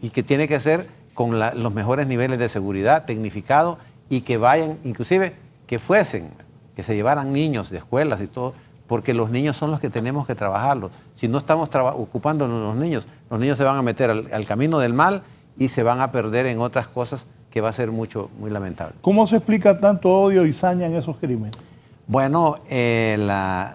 Y que tiene que ser con los mejores niveles de seguridad, tecnificado, y que vayan, inclusive, que se llevaran niños de escuelas y todo, porque los niños son los que tenemos que trabajarlos. Si no estamos ocupándonos de los niños se van a meter al camino del mal y se van a perder en otras cosas que va a ser muy lamentable. ¿Cómo se explica tanto odio y saña en esos crímenes? Bueno,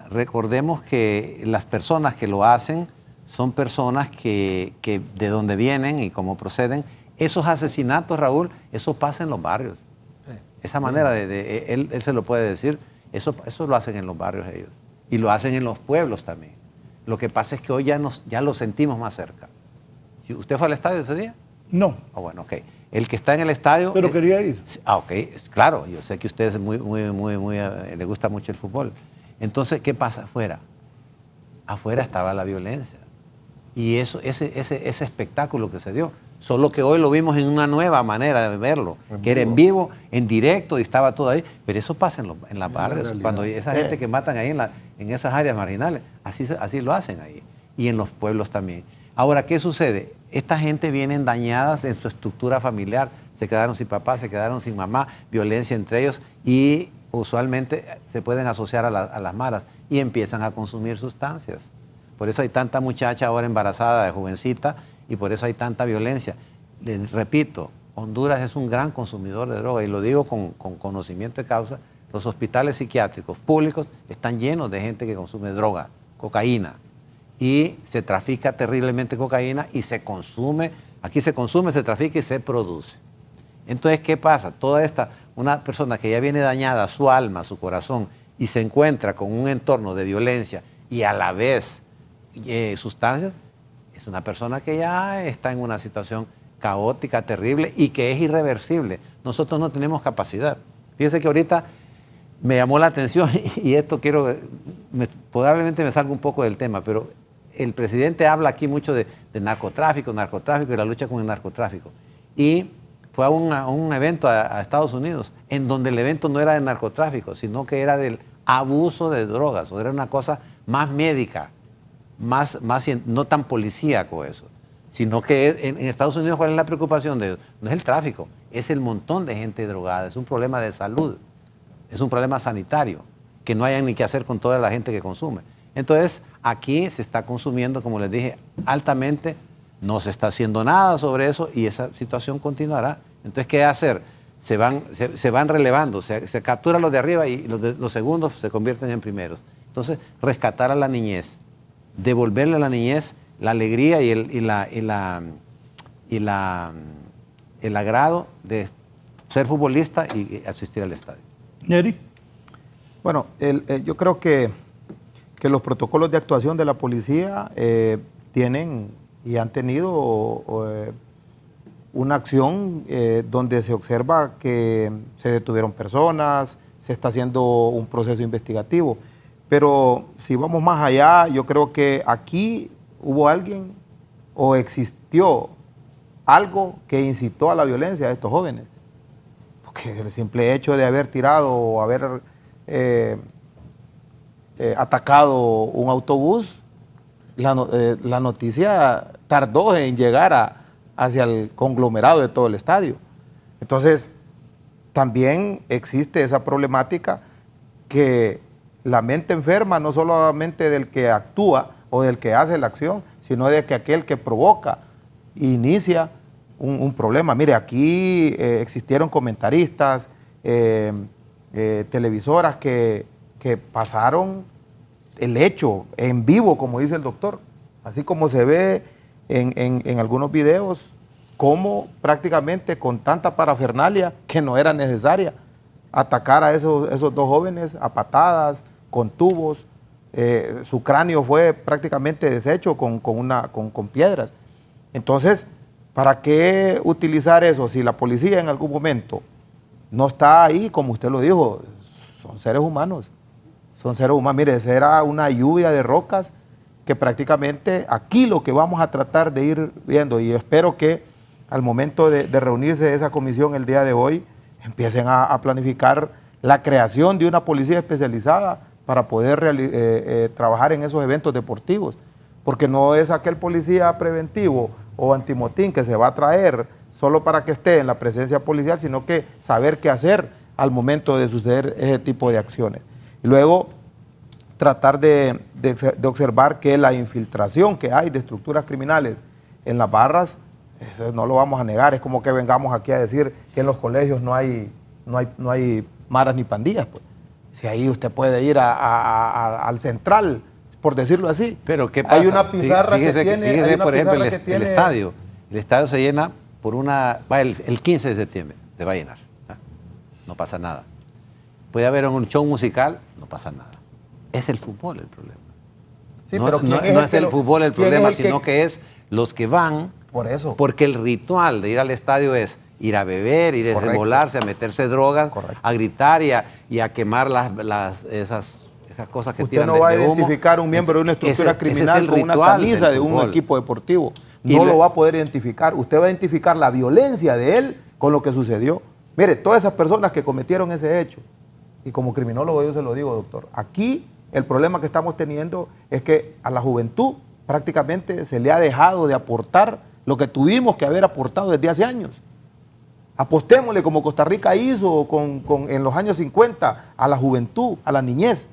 recordemos que las personas que lo hacen son personas que de donde vienen y cómo proceden. Esos asesinatos, Raúl, eso pasa en los barrios. Esa manera él se lo puede decir, eso lo hacen en los barrios ellos. Y lo hacen en los pueblos también. Lo que pasa es que hoy ya lo sentimos más cerca. ¿Usted fue al estadio ese día? No. Ah, bueno, ok. El que está en el estadio... Pero quería ir. Ok, claro, yo sé que a usted le gusta mucho el fútbol. Entonces, ¿qué pasa afuera? Afuera estaba la violencia. Y ese espectáculo que se dio. Solo que hoy lo vimos en una nueva manera de verlo, que era en vivo, en directo, y estaba todo ahí. Pero eso pasa en las barrios, cuando esa gente que matan ahí en esas áreas marginales, así lo hacen ahí. Y en los pueblos también. Ahora, ¿qué sucede? Esta gente viene dañadas en su estructura familiar, se quedaron sin papá, se quedaron sin mamá, violencia entre ellos, y usualmente se pueden asociar a las maras y empiezan a consumir sustancias. Por eso hay tanta muchacha ahora embarazada de jovencita y por eso hay tanta violencia. Les repito, Honduras es un gran consumidor de droga y lo digo con conocimiento de causa. Los hospitales psiquiátricos públicos están llenos de gente que consume droga, cocaína. Y se trafica terriblemente cocaína y se consume, aquí se consume, se trafica y se produce. Entonces, ¿qué pasa? Una persona que ya viene dañada, su alma, su corazón, y se encuentra con un entorno de violencia y a la vez sustancias, es una persona que ya está en una situación caótica, terrible y que es irreversible. Nosotros no tenemos capacidad. Fíjese que ahorita me llamó la atención y esto probablemente me salga un poco del tema, pero el presidente habla aquí mucho de narcotráfico y la lucha con el narcotráfico. Y fue a un evento a Estados Unidos, en donde el evento no era de narcotráfico, sino que era del abuso de drogas, o era una cosa más médica, no tan policíaco eso, sino que en Estados Unidos, ¿cuál es la preocupación de ellos? No es el tráfico, es el montón de gente drogada, es un problema de salud, es un problema sanitario, que no hayan ni qué hacer con toda la gente que consume. Entonces, aquí se está consumiendo, como les dije, altamente, no se está haciendo nada sobre eso y esa situación continuará. Entonces, ¿qué hacer? Se van relevando, se capturan los de arriba y los segundos se convierten en primeros. Entonces, rescatar a la niñez, devolverle a la niñez la alegría y el agrado de ser futbolista y asistir al estadio. Neri. Bueno, yo creo que los protocolos de actuación de la policía tienen y han tenido una acción donde se observa que se detuvieron personas, se está haciendo un proceso investigativo. Pero si vamos más allá, yo creo que aquí hubo alguien o existió algo que incitó a la violencia de estos jóvenes. Porque el simple hecho de haber tirado o haber atacado un autobús, la noticia tardó en llegar hacia el conglomerado de todo el estadio. Entonces, también existe esa problemática que la mente enferma no solamente del que actúa o del que hace la acción, sino de que aquel que provoca, inicia un problema. Mire, aquí existieron comentaristas, televisoras que pasaron el hecho en vivo, como dice el doctor, así como se ve en algunos videos, como prácticamente con tanta parafernalia que no era necesaria atacar a esos dos jóvenes a patadas, con tubos, su cráneo fue prácticamente deshecho con piedras. Entonces, ¿para qué utilizar eso? Si la policía en algún momento no está ahí, como usted lo dijo, son seres humanos. Son seres humanos. Mire, será una lluvia de rocas que prácticamente aquí lo que vamos a tratar de ir viendo, y espero que al momento de reunirse esa comisión el día de hoy, empiecen a planificar la creación de una policía especializada para poder trabajar en esos eventos deportivos, porque no es aquel policía preventivo o antimotín que se va a traer solo para que esté en la presencia policial, sino que saber qué hacer al momento de suceder ese tipo de acciones. Y luego tratar de observar que la infiltración que hay de estructuras criminales en las barras, eso no lo vamos a negar. Es como que vengamos aquí a decir que en los colegios no hay maras ni pandillas, pues. Si ahí usted puede ir al central, por decirlo así. Pero ¿qué pasa? Hay una pizarra fíjese, que tiene... Fíjese, por ejemplo, el tiene... estadio. El estadio se llena por el 15 de septiembre, se va a llenar. No pasa nada. Puede haber un show musical, no pasa nada. Es el fútbol el problema. Sí, no pero no es el fútbol el problema, sino que es los que van. Por eso. Porque el ritual de ir al estadio es ir a beber, ir a desembolarse, a meterse drogas, a gritar y a quemar esas cosas que usted tiran no va a de humo. identificar un miembro de una estructura criminal con una camisa de un equipo deportivo. No lo va a poder identificar. Usted va a identificar la violencia de él con lo que sucedió. Mire, todas esas personas que cometieron ese hecho, y como criminólogo yo se lo digo, doctor, aquí el problema que estamos teniendo es que a la juventud prácticamente se le ha dejado de aportar lo que tuvimos que haber aportado desde hace años. Apostémosle como Costa Rica hizo en los años 50 a la juventud, a la niñez.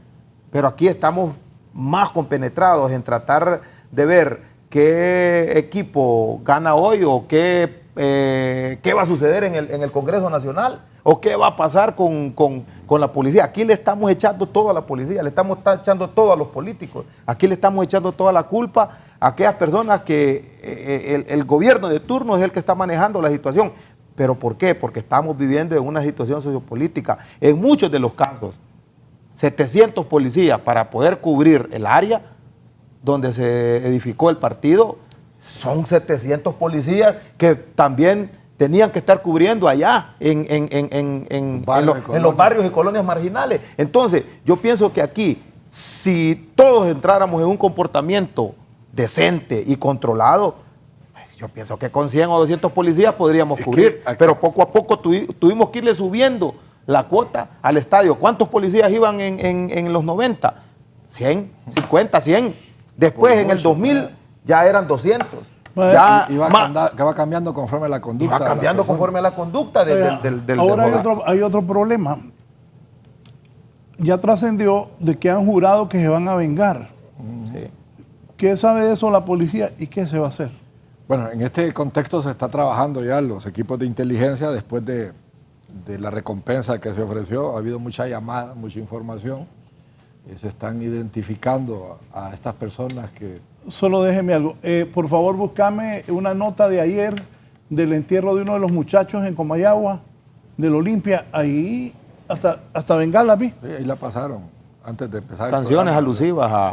Pero aquí estamos más compenetrados en tratar de ver qué equipo gana hoy o qué va a suceder en el Congreso Nacional o qué va a pasar con la policía. Aquí le estamos echando todo a la policía, le estamos echando todo a los políticos. Aquí le estamos echando toda la culpa a aquellas personas que el gobierno de turno es el que está manejando la situación. ¿Pero por qué? Porque estamos viviendo en una situación sociopolítica. En muchos de los casos, 700 policías para poder cubrir el área donde se edificó el partido, son 700 policías que también tenían que estar cubriendo allá en los barrios y colonias marginales. Entonces, yo pienso que aquí, si todos entráramos en un comportamiento decente y controlado, yo pienso que con 100 o 200 policías podríamos cubrir, pero poco a poco tuvimos que irle subiendo la cuota al estadio. ¿Cuántos policías iban en los 90? 100, 50, 100. Después, en el 2000, ya eran 200. Y va cambiando conforme a la conducta. Va cambiando conforme a la conducta del ahora hay otro problema. Ya trascendió de que han jurado que se van a vengar. Sí. ¿Qué sabe de eso la policía y qué se va a hacer? Bueno, en este contexto se está trabajando ya los equipos de inteligencia después de la recompensa que se ofreció. Ha habido mucha llamada, mucha información. Se están identificando a estas personas que... Solo déjeme algo. Por favor, búscame una nota de ayer del entierro de uno de los muchachos en Comayagua, del Olimpia. Ahí hasta bengala vi. Sí, ahí la pasaron antes de empezar. Canciones alusivas a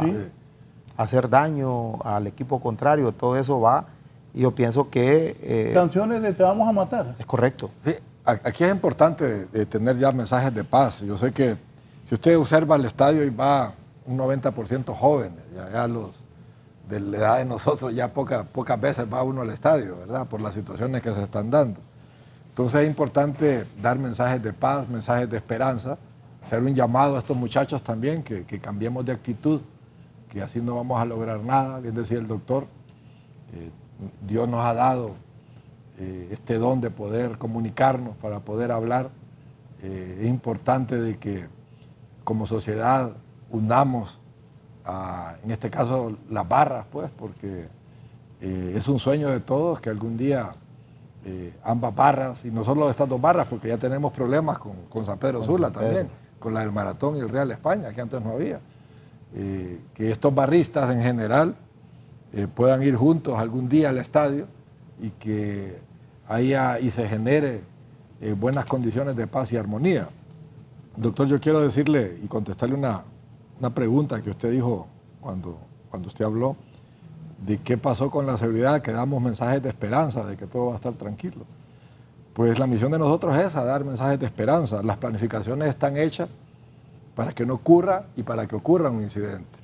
hacer daño al equipo contrario, todo eso va. Y yo pienso que... canciones de te vamos a matar. Es correcto. Sí, aquí es importante tener ya mensajes de paz. Yo sé que si usted observa el estadio y va un 90% jóvenes, ya los de la edad de nosotros, ya pocas veces va uno al estadio, ¿verdad? Por las situaciones que se están dando. Entonces es importante dar mensajes de paz, mensajes de esperanza, hacer un llamado a estos muchachos también, que cambiemos de actitud, que así no vamos a lograr nada, bien decía el doctor. Dios nos ha dado este don de poder comunicarnos, para poder hablar. Es importante de que como sociedad unamos, en este caso, las barras, pues, porque es un sueño de todos que algún día ambas barras, y no solo estas dos barras, porque ya tenemos problemas con San Pedro Sula también, con la del Maratón y el Real España, que antes no había. Que estos barristas en general puedan ir juntos algún día al estadio y que haya y se genere buenas condiciones de paz y armonía. Doctor, yo quiero decirle y contestarle una pregunta que usted dijo cuando usted habló de qué pasó con la seguridad, que damos mensajes de esperanza, de que todo va a estar tranquilo. Pues la misión de nosotros es esa, dar mensajes de esperanza. Las planificaciones están hechas para que no ocurra y para que ocurra un incidente.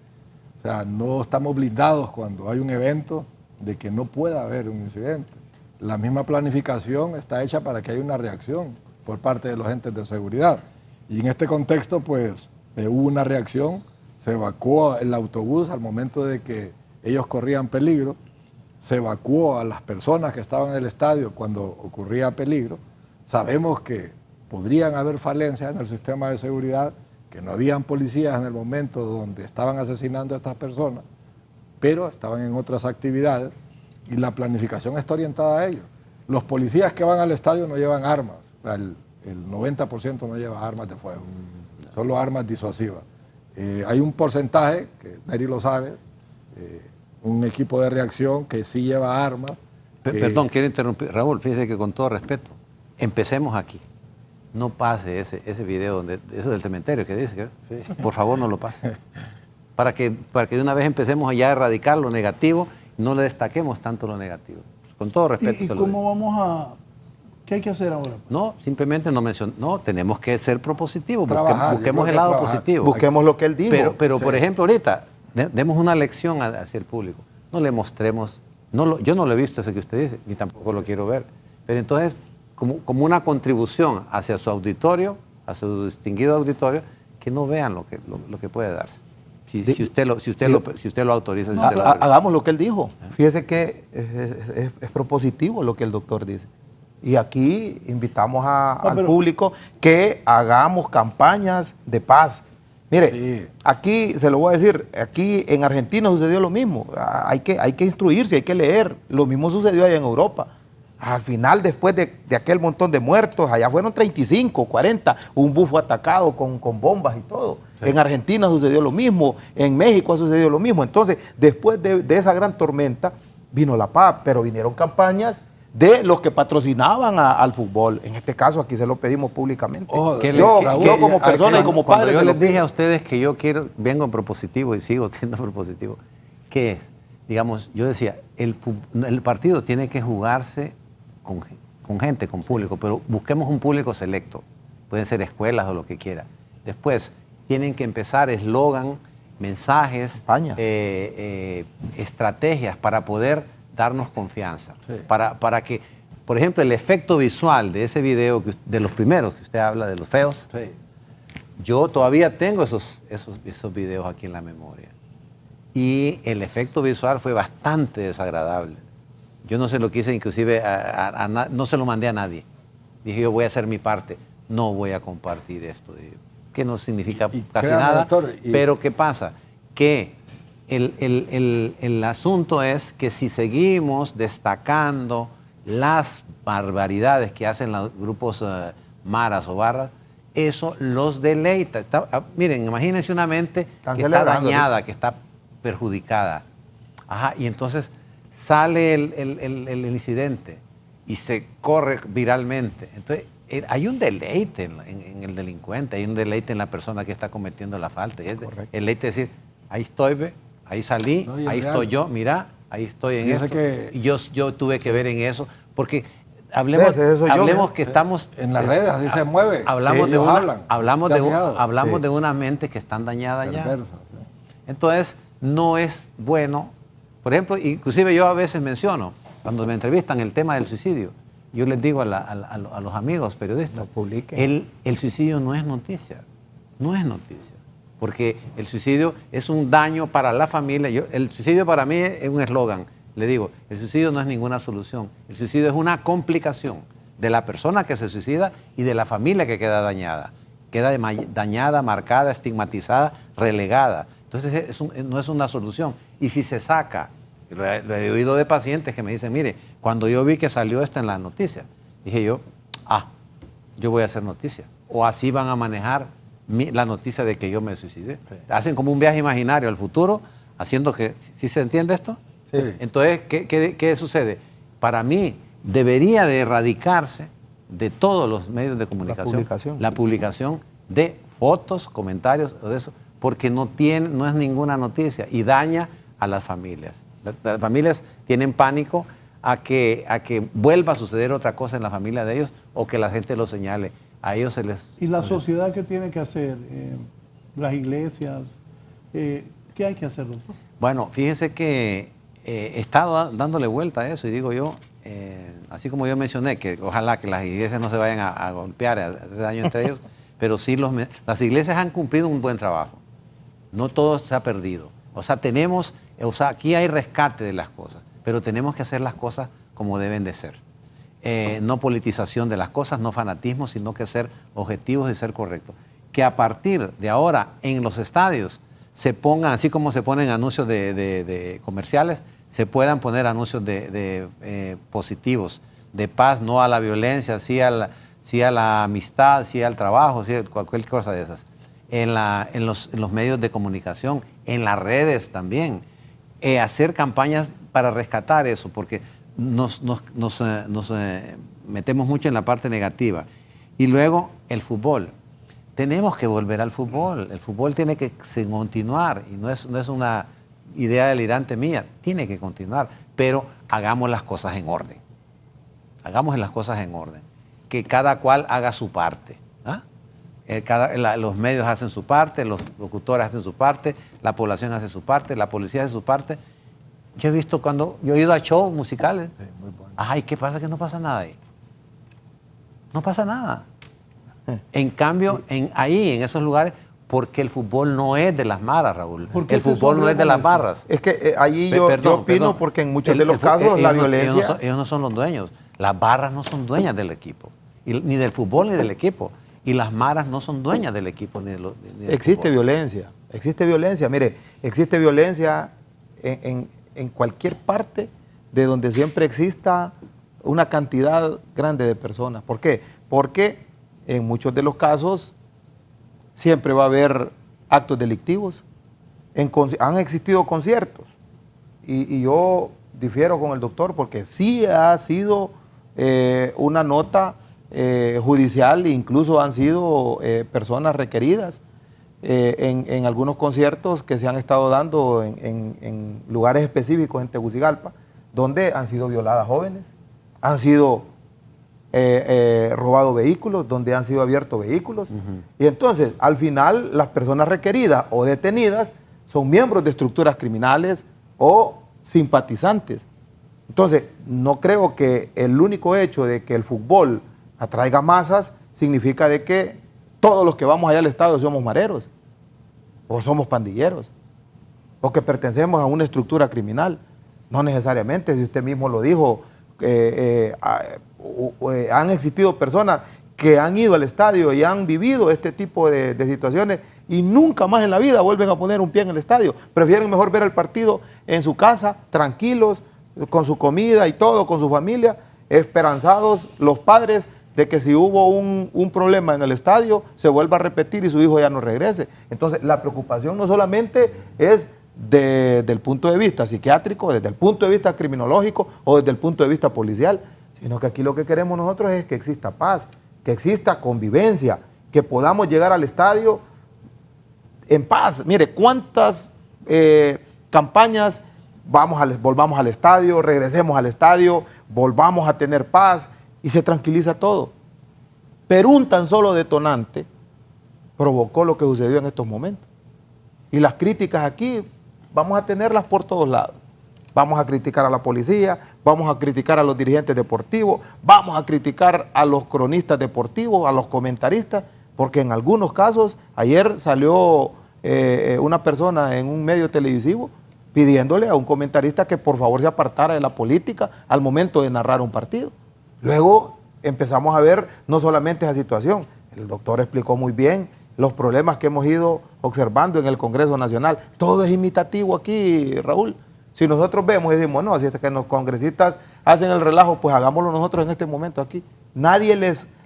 O sea, no estamos blindados cuando hay un evento de que no pueda haber un incidente. La misma planificación está hecha para que haya una reacción por parte de los entes de seguridad. Y en este contexto, pues, hubo una reacción, se evacuó el autobús al momento de que ellos corrían peligro, se evacuó a las personas que estaban en el estadio cuando ocurría peligro. Sabemos que podrían haber falencias en el sistema de seguridad, que no habían policías en el momento donde estaban asesinando a estas personas, pero estaban en otras actividades y la planificación está orientada a ello. Los policías que van al estadio no llevan armas, el 90% no lleva armas de fuego. solo armas disuasivas. Hay un porcentaje, que Neri lo sabe, un equipo de reacción que sí lleva armas. Perdón, quiero interrumpir. Raúl, fíjese que con todo respeto, empecemos aquí. No pase ese video, eso del cementerio que dice, que, sí. Por favor no lo pase. Para que de una vez empecemos ya a erradicar lo negativo, no le destaquemos tanto lo negativo. Con todo respeto. ¿Y cómo vamos a...? ¿Qué hay que hacer ahora? No, simplemente no, tenemos que ser propositivos, busquemos el lado positivo. Busquemos lo que él dijo. Pero sí. Por ejemplo, ahorita, demos una lección hacia el público. No le mostremos, yo no lo he visto ese que usted dice, ni tampoco lo quiero ver. Pero entonces, como una contribución hacia su auditorio, a su distinguido auditorio, que no vean lo que puede darse. Si usted lo autoriza. Hagamos lo que él dijo. Fíjese que es propositivo lo que el doctor dice. Y aquí invitamos al público que hagamos campañas de paz. Mire, sí. Aquí, se lo voy a decir, aquí en Argentina sucedió lo mismo. Hay que instruirse, hay que leer. Lo mismo sucedió allá en Europa. Al final, después de aquel montón de muertos, allá fueron 35, 40, un bufo atacado con bombas y todo. Sí. En Argentina sucedió lo mismo, en México ha sucedido lo mismo. Entonces, después de esa gran tormenta, vino la paz, pero vinieron campañas de los que patrocinaban al fútbol. En este caso, aquí se lo pedimos públicamente. Yo como persona y como padre... Yo les dije a ustedes que yo vengo en propositivo y sigo siendo propositivo. ¿Qué es? Digamos, yo decía, el partido tiene que jugarse con gente, con público, pero busquemos un público selecto. Pueden ser escuelas o lo que quiera. Después, tienen que empezar eslogan, mensajes, estrategias para poder darnos confianza. Sí. Para que, por ejemplo, el efecto visual de ese video, de los primeros que usted habla, de los feos, sí. Yo todavía tengo esos videos aquí en la memoria. Y el efecto visual fue bastante desagradable. Yo no se lo quise, inclusive, no se lo mandé a nadie. Dije, yo voy a hacer mi parte. No voy a compartir esto. Que no significa casi nada. Doctor, pero ¿qué pasa? Que el asunto es que si seguimos destacando las barbaridades que hacen los grupos maras o barras, eso los deleita. Miren, imagínense una mente que está dañada, que está perjudicada. Ajá, y entonces sale el incidente y se corre viralmente. Entonces, hay un deleite en el delincuente, hay un deleite en la persona que está cometiendo la falta. Y el deleite es decir, ahí estoy, ahí salí, no, ahí estoy yo, mira, ahí estoy en esto. Y yo tuve que ver en eso, porque hablemos que estamos... En las redes, así se mueve. Hablamos de unas mentes que están dañadas ya. Sí. Entonces, no es bueno. Por ejemplo, inclusive yo a veces menciono, cuando me entrevistan el tema del suicidio, yo les digo a los amigos periodistas, el suicidio no es noticia, porque el suicidio es un daño para la familia. El suicidio para mí es un eslogan. Le digo, el suicidio no es ninguna solución. El suicidio es una complicación de la persona que se suicida y de la familia que queda dañada. Queda dañada, marcada, estigmatizada, relegada. Entonces no es una solución. Y si se saca, lo he oído de pacientes que me dicen, mire, cuando yo vi que salió esto en las noticias, dije yo voy a hacer noticias. O así van a manejar la noticia de que yo me suicidé. Sí. Hacen como un viaje imaginario al futuro, haciendo que... ¿Sí se entiende esto? Sí. Entonces, ¿qué sucede? Para mí, debería de erradicarse de todos los medios de comunicación la publicación de fotos, comentarios o de eso, porque no es ninguna noticia y daña a las familias. Las familias tienen pánico a que vuelva a suceder otra cosa en la familia de ellos o que la gente lo señale. A ellos se les... ¿Y la sociedad qué tiene que hacer? Las iglesias, ¿qué hay que hacer, doctor? Bueno, fíjese que he estado dándole vuelta a eso y digo yo, así como yo mencioné, que ojalá que las iglesias no se vayan a golpear, a hacer daño entre ellos, pero sí las iglesias han cumplido un buen trabajo. No todo se ha perdido. Aquí hay rescate de las cosas, pero tenemos que hacer las cosas como deben de ser. No politización de las cosas, no fanatismo, sino que ser objetivos y ser correctos. Que a partir de ahora en los estadios se pongan, así como se ponen anuncios de comerciales, se puedan poner anuncios positivos, de paz, no a la violencia, sí a la amistad, sí al trabajo, sí a cualquier cosa de esas. en los medios de comunicación, en las redes también. Hacer campañas para rescatar eso, porque nos metemos mucho en la parte negativa. Y luego el fútbol. Tenemos que volver al fútbol. El fútbol tiene que continuar y no es una idea delirante mía, tiene que continuar, pero hagamos las cosas en orden. Hagamos las cosas en orden. Que cada cual haga su parte. ¿Ah? Los medios hacen su parte, los locutores hacen su parte, la población hace su parte, la policía hace su parte. Yo he ido a shows musicales. Sí, muy bueno. Ay, ¿qué pasa? Que no pasa nada ahí. No pasa nada. En cambio, en esos lugares, porque el fútbol no es de las maras, Raúl. ¿Por qué El fútbol no es de las barras. Es que allí yo opino porque en muchos de los casos ellos la violencia... Ellos no son los dueños. Las barras no son dueñas del equipo. Ni del fútbol ni del equipo. Y las maras no son dueñas del equipo ni del Existe fútbol. violencia. Existe violencia. Mire, existe violencia en cualquier parte de donde siempre exista una cantidad grande de personas. ¿Por qué? Porque en muchos de los casos siempre va a haber actos delictivos. Han existido conciertos y yo difiero con el doctor porque sí ha sido una nota judicial, incluso han sido personas requeridas en algunos conciertos que se han estado dando en lugares específicos en Tegucigalpa, donde han sido violadas jóvenes, han sido robado vehículos, donde han sido abiertos vehículos. Y entonces, al final, las personas requeridas o detenidas son miembros de estructuras criminales o simpatizantes. Entonces, no creo que el único hecho de que el fútbol atraiga masas significa de que todos los que vamos allá al estadio somos mareros, o somos pandilleros, o que pertenecemos a una estructura criminal. No necesariamente, si usted mismo lo dijo, han existido personas que han ido al estadio y han vivido este tipo de situaciones y nunca más en la vida vuelven a poner un pie en el estadio. Prefieren mejor ver el partido en su casa, tranquilos, con su comida y todo, con su familia, esperanzados los padres de que si hubo un problema en el estadio, se vuelva a repetir y su hijo ya no regrese. Entonces, la preocupación no solamente es desde el punto de vista psiquiátrico, desde el punto de vista criminológico o desde el punto de vista policial, sino que aquí lo que queremos nosotros es que exista paz, que exista convivencia, que podamos llegar al estadio en paz. Mire, cuántas campañas, volvamos al estadio, regresemos al estadio, volvamos a tener paz y se tranquiliza todo. Pero un tan solo detonante provocó lo que sucedió en estos momentos. Y las críticas aquí vamos a tenerlas por todos lados. Vamos a criticar a la policía, vamos a criticar a los dirigentes deportivos, vamos a criticar a los cronistas deportivos, a los comentaristas, porque en algunos casos, ayer salió una persona en un medio televisivo pidiéndole a un comentarista que por favor se apartara de la política al momento de narrar un partido. Luego empezamos a ver no solamente esa situación, el doctor explicó muy bien los problemas que hemos ido observando en el Congreso Nacional. Todo es imitativo aquí, Raúl. Si nosotros vemos y decimos, no, si es que los congresistas hacen el relajo, pues hagámoslo nosotros en este momento aquí. Nadie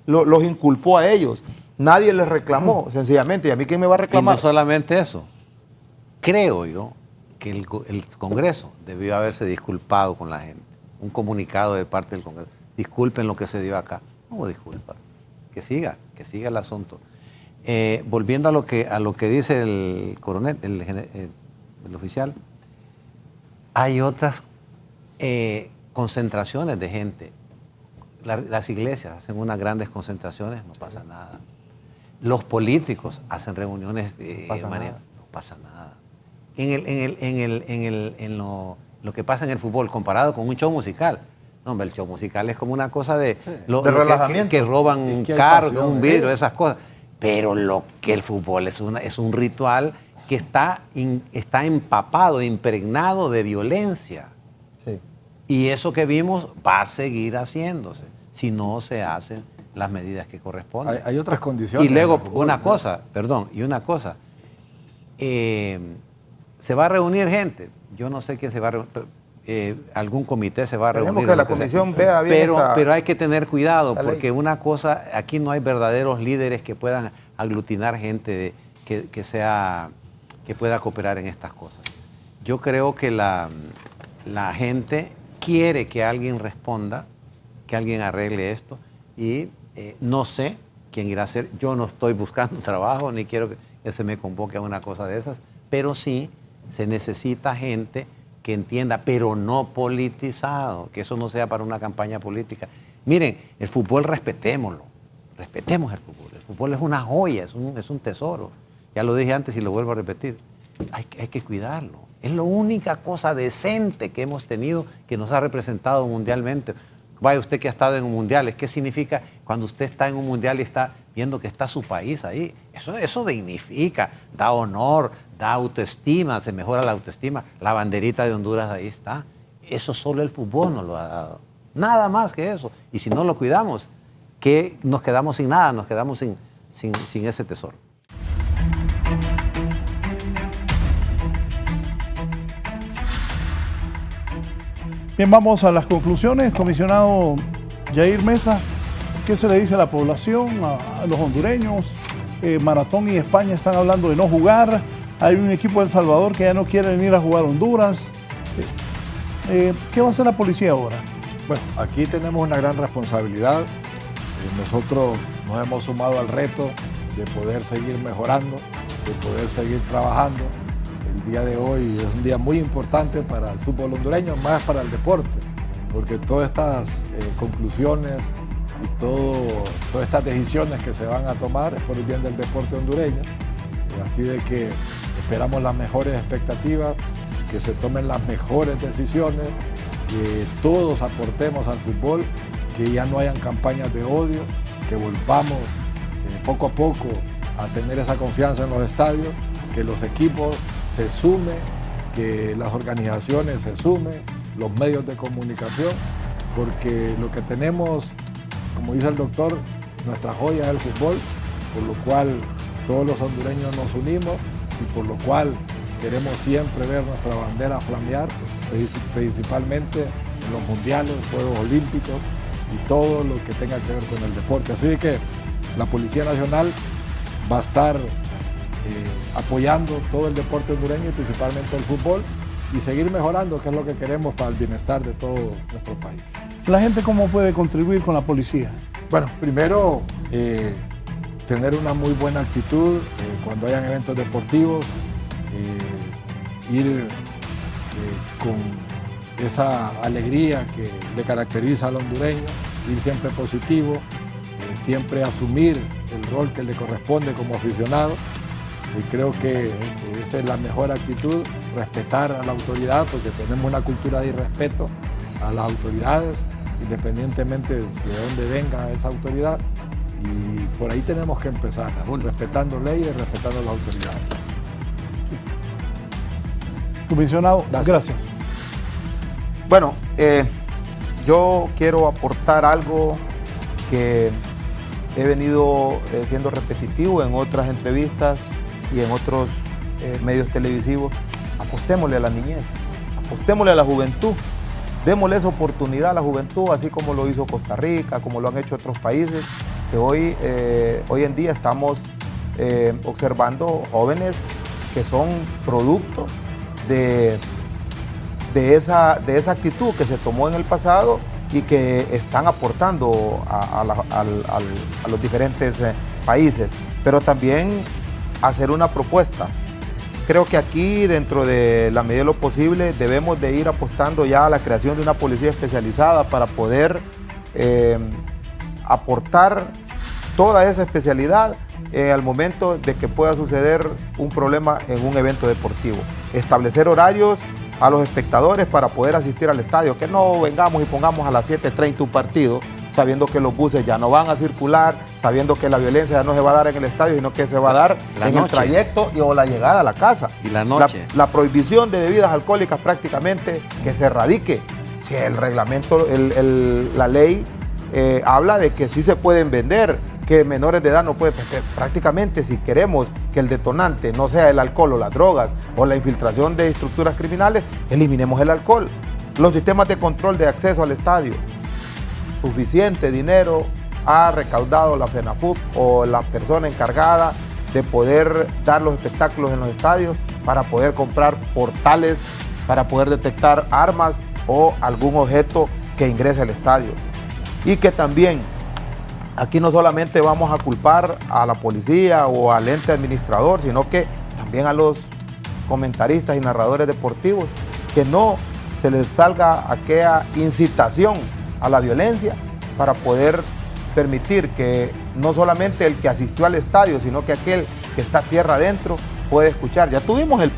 los inculpó a ellos, nadie les reclamó, sencillamente. ¿Y a mí quién me va a reclamar? Y no solamente eso, creo yo que el Congreso debió haberse disculpado con la gente. Un comunicado de parte del Congreso. Disculpen lo que se dio acá. No hubo disculpa. Que siga el asunto. Volviendo a lo que dice el coronel, el oficial, hay otras concentraciones de gente. Las iglesias hacen unas grandes concentraciones, no pasa nada. Los políticos hacen reuniones de manera, no pasa nada. En lo que pasa en el fútbol comparado con un show musical. No, hombre, el show musical es como una cosa de relajamiento, que roban un carro, un vidrio, esas cosas. Pero lo que el fútbol es un ritual que está empapado, impregnado de violencia. Sí. Y eso que vimos va a seguir haciéndose si no se hacen las medidas que corresponden. Hay otras condiciones. Y luego, una cosa, se va a reunir gente. Yo no sé quién se va a reunir. Algún comité se va a reunir. Que la comisión vea bien pero hay que tener cuidado porque una cosa, aquí no hay verdaderos líderes que puedan aglutinar gente que pueda cooperar en estas cosas. Yo creo que la gente quiere que alguien responda, que alguien arregle esto, y no sé quién irá a hacer. Yo no estoy buscando trabajo, ni quiero que se me convoque a una cosa de esas, pero sí se necesita gente que entienda, pero no politizado, que eso no sea para una campaña política. Miren, el fútbol respetémoslo, respetemos el fútbol. El fútbol es una joya, es un tesoro. Ya lo dije antes y lo vuelvo a repetir. Hay que cuidarlo. Es la única cosa decente que hemos tenido que nos ha representado mundialmente. Vaya usted que ha estado en un mundial, ¿qué significa cuando usted está en un mundial y está viendo que está su país ahí? Eso dignifica, da honor, da autoestima, se mejora la autoestima. La banderita de Honduras ahí está. Eso solo el fútbol nos lo ha dado. Nada más que eso. Y si no lo cuidamos, ¿qué? Nos quedamos sin nada, nos quedamos sin ese tesoro. Bien, vamos a las conclusiones. Comisionado Yair Mesa, ¿qué se le dice a la población, a los hondureños? Maratón y España están hablando de no jugar. Hay un equipo de El Salvador que ya no quiere venir a jugar a Honduras. ¿Qué va a hacer la policía ahora? Bueno, aquí tenemos una gran responsabilidad. Nosotros nos hemos sumado al reto de poder seguir mejorando, de poder seguir trabajando. El día de hoy es un día muy importante para el fútbol hondureño, más para el deporte, porque todas estas conclusiones y todas estas decisiones que se van a tomar es por el bien del deporte hondureño. Así de que esperamos las mejores expectativas, que se tomen las mejores decisiones, que todos aportemos al fútbol, que ya no hayan campañas de odio, que volvamos poco a poco a tener esa confianza en los estadios, que los equipos se sumen, que las organizaciones se sumen, los medios de comunicación, porque lo que tenemos, como dice el doctor, nuestra joya es el fútbol, por lo cual todos los hondureños nos unimos y por lo cual queremos siempre ver nuestra bandera flamear, principalmente en los mundiales, Juegos Olímpicos y todo lo que tenga que ver con el deporte. Así que la Policía Nacional va a estar apoyando todo el deporte hondureño y principalmente el fútbol y seguir mejorando, que es lo que queremos para el bienestar de todo nuestro país. ¿La gente cómo puede contribuir con la policía? Bueno, primero tener una muy buena actitud cuando hayan eventos deportivos, ir con esa alegría que le caracteriza al hondureño, ir siempre positivo, siempre asumir el rol que le corresponde como aficionado. Y creo que esa es la mejor actitud, respetar a la autoridad, porque tenemos una cultura de irrespeto a las autoridades, independientemente de dónde venga esa autoridad. Y por ahí tenemos que empezar, respetando leyes, respetando las autoridades. Comisionado, gracias. Bueno, yo quiero aportar algo que he venido siendo repetitivo en otras entrevistas y en otros medios televisivos. Apostémosle a la niñez, apostémosle a la juventud, démosle esa oportunidad a la juventud, así como lo hizo Costa Rica, como lo han hecho otros países, que hoy en día estamos observando jóvenes que son producto de esa actitud que se tomó en el pasado y que están aportando a los diferentes países, pero también hacer una propuesta. Creo que aquí, dentro de la medida de lo posible, debemos de ir apostando ya a la creación de una policía especializada para poder aportar toda esa especialidad al momento de que pueda suceder un problema en un evento deportivo. Establecer horarios a los espectadores para poder asistir al estadio, que no vengamos y pongamos a las 7:30 un partido, sabiendo que los buses ya no van a circular, sabiendo que la violencia ya no se va a dar en el estadio, sino que se va a dar en el trayecto o la llegada a la casa. Y la noche. La prohibición de bebidas alcohólicas prácticamente que se erradique. Si el reglamento, la ley habla de que sí se pueden vender, que menores de edad no pueden, prácticamente si queremos que el detonante no sea el alcohol o las drogas o la infiltración de estructuras criminales, eliminemos el alcohol. Los sistemas de control de acceso al estadio. Suficiente dinero ha recaudado la FENAFUT o la persona encargada de poder dar los espectáculos en los estadios, para poder comprar portales, para poder detectar armas o algún objeto que ingrese al estadio. Y que también aquí no solamente vamos a culpar a la policía o al ente administrador, sino que también a los comentaristas y narradores deportivos, que no se les salga aquella incitación a la violencia para poder permitir que no solamente el que asistió al estadio, sino que aquel que está tierra adentro puede escuchar. Ya tuvimos la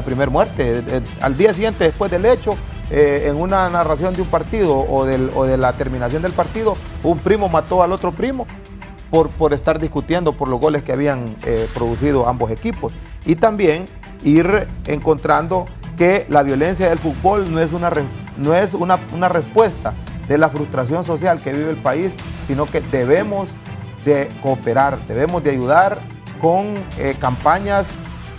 primera muerte, al día siguiente después del hecho, en una narración de un partido o de la terminación del partido, un primo mató al otro primo por estar discutiendo por los goles que habían producido ambos equipos. Y también ir encontrando que la violencia del fútbol no es una respuesta de la frustración social que vive el país, sino que debemos de cooperar, debemos de ayudar con campañas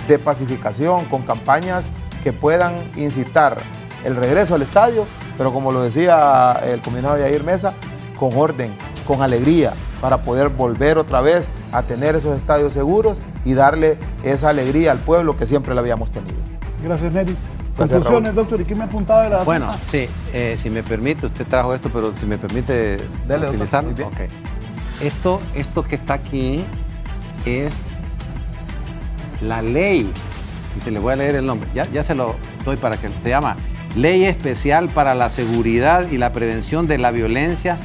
de pacificación, con campañas que puedan incitar el regreso al estadio, pero como lo decía el comisionado Yair Mesa, con orden, con alegría, para poder volver otra vez a tener esos estadios seguros y darle esa alegría al pueblo que siempre la habíamos tenido. Gracias, Neri. Gracias, Conclusiones, doctor, ¿y qué me apuntaba de la... Bueno, sí, si me permite, usted trajo esto, pero si me permite utilizarlo. Okay. Esto que está aquí es la ley, y te le voy a leer el nombre, ya se lo doy para que se llama Ley Especial para la Seguridad y la Prevención de la Violencia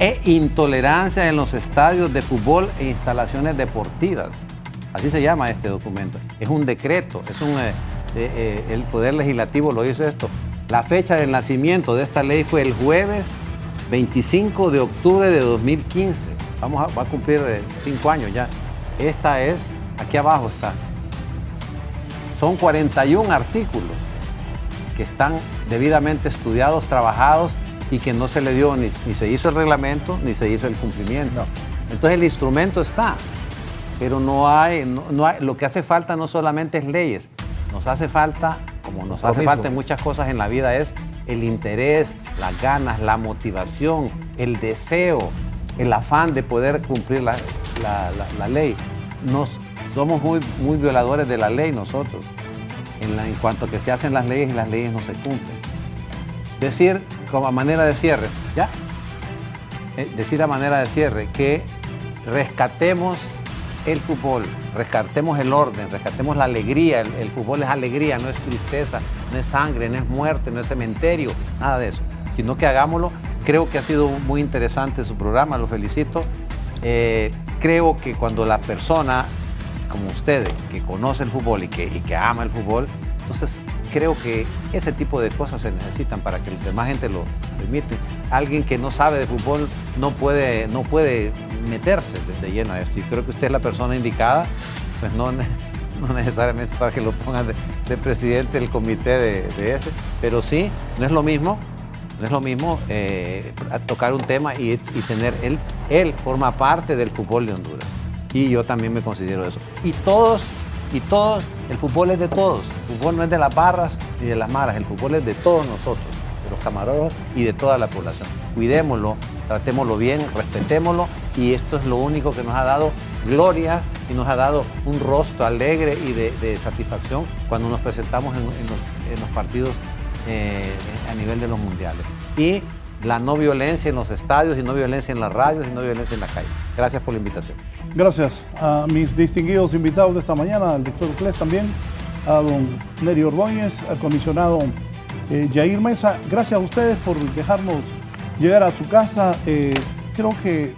e Intolerancia en los Estadios de Fútbol e Instalaciones Deportivas. Así se llama este documento. Es un decreto, el Poder Legislativo lo hizo esto. La fecha del nacimiento de esta ley fue el jueves 25 de octubre de 2015. Va a cumplir 5 años ya. Esta es, aquí abajo está. Son 41 artículos que están debidamente estudiados, trabajados y que no se le dio ni se hizo el reglamento ni se hizo el cumplimiento. Entonces el instrumento está, pero no hay, lo que hace falta no solamente es leyes, nos hace falta, como nos hace falta en muchas cosas en la vida, es el interés, las ganas, la motivación, el deseo, el afán de poder cumplir la ley. Somos muy violadores de la ley nosotros, en cuanto que se hacen las leyes y las leyes no se cumplen. Decir como a manera de cierre, ¿ya? Decir a manera de cierre que rescatemos el fútbol, rescatemos el orden, rescatemos la alegría. El fútbol es alegría, no es tristeza, no es sangre, no es muerte, no es cementerio, nada de eso, sino que hagámoslo. Creo que ha sido muy interesante su programa, lo felicito. Creo que cuando la persona como ustedes, que conoce el fútbol y que ama el fútbol, entonces creo que ese tipo de cosas se necesitan para que la demás gente lo permita. Alguien que no sabe de fútbol no puede meterse de lleno a esto, y creo que usted es la persona indicada, pues no necesariamente para que lo pongan de presidente del comité de ese, pero sí, no es lo mismo tocar un tema y tener, él forma parte del fútbol de Honduras. Y yo también me considero eso. Y todos, el fútbol es de todos. El fútbol no es de las barras ni de las maras. El fútbol es de todos nosotros, de los camarógrafos y de toda la población. Cuidémoslo, tratémoslo bien, respetémoslo. Y esto es lo único que nos ha dado gloria y nos ha dado un rostro alegre y de satisfacción cuando nos presentamos en los partidos a nivel de los mundiales. Y la no violencia en los estadios, y no violencia en las radios, y no violencia en la calle. Gracias por la invitación. Gracias a mis distinguidos invitados de esta mañana, al doctor Uclés también, a don Neri Ordóñez, al comisionado Yair Mesa. Gracias a ustedes por dejarnos llegar a su casa. Creo que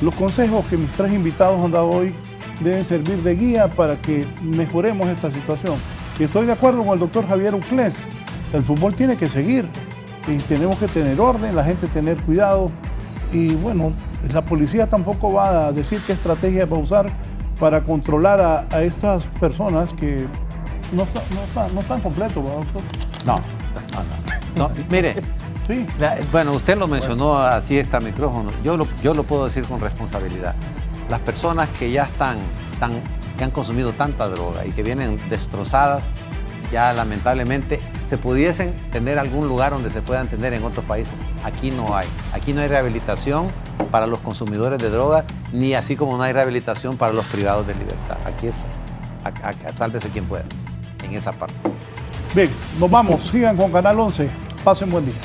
los consejos que mis 3 invitados han dado hoy deben servir de guía para que mejoremos esta situación. Y estoy de acuerdo con el doctor Javier Uclés. El fútbol tiene que seguir. Y tenemos que tener orden, la gente tener cuidado. Y bueno, la policía tampoco va a decir qué estrategia va a usar para controlar a estas personas que no están completos, ¿verdad, doctor? No, mire, sí. Bueno, usted lo mencionó así extra micrófono. Yo lo puedo decir con responsabilidad. Las personas que ya que han consumido tanta droga y que vienen destrozadas, ya lamentablemente se pudiesen tener algún lugar donde se puedan tener en otros países. Aquí no hay rehabilitación, para los consumidores de droga, ni así como no hay rehabilitación para los privados de libertad. Aquí es, sálvese quien pueda, en esa parte. Bien, nos vamos. Sigan con Canal 11. Pasen buen día.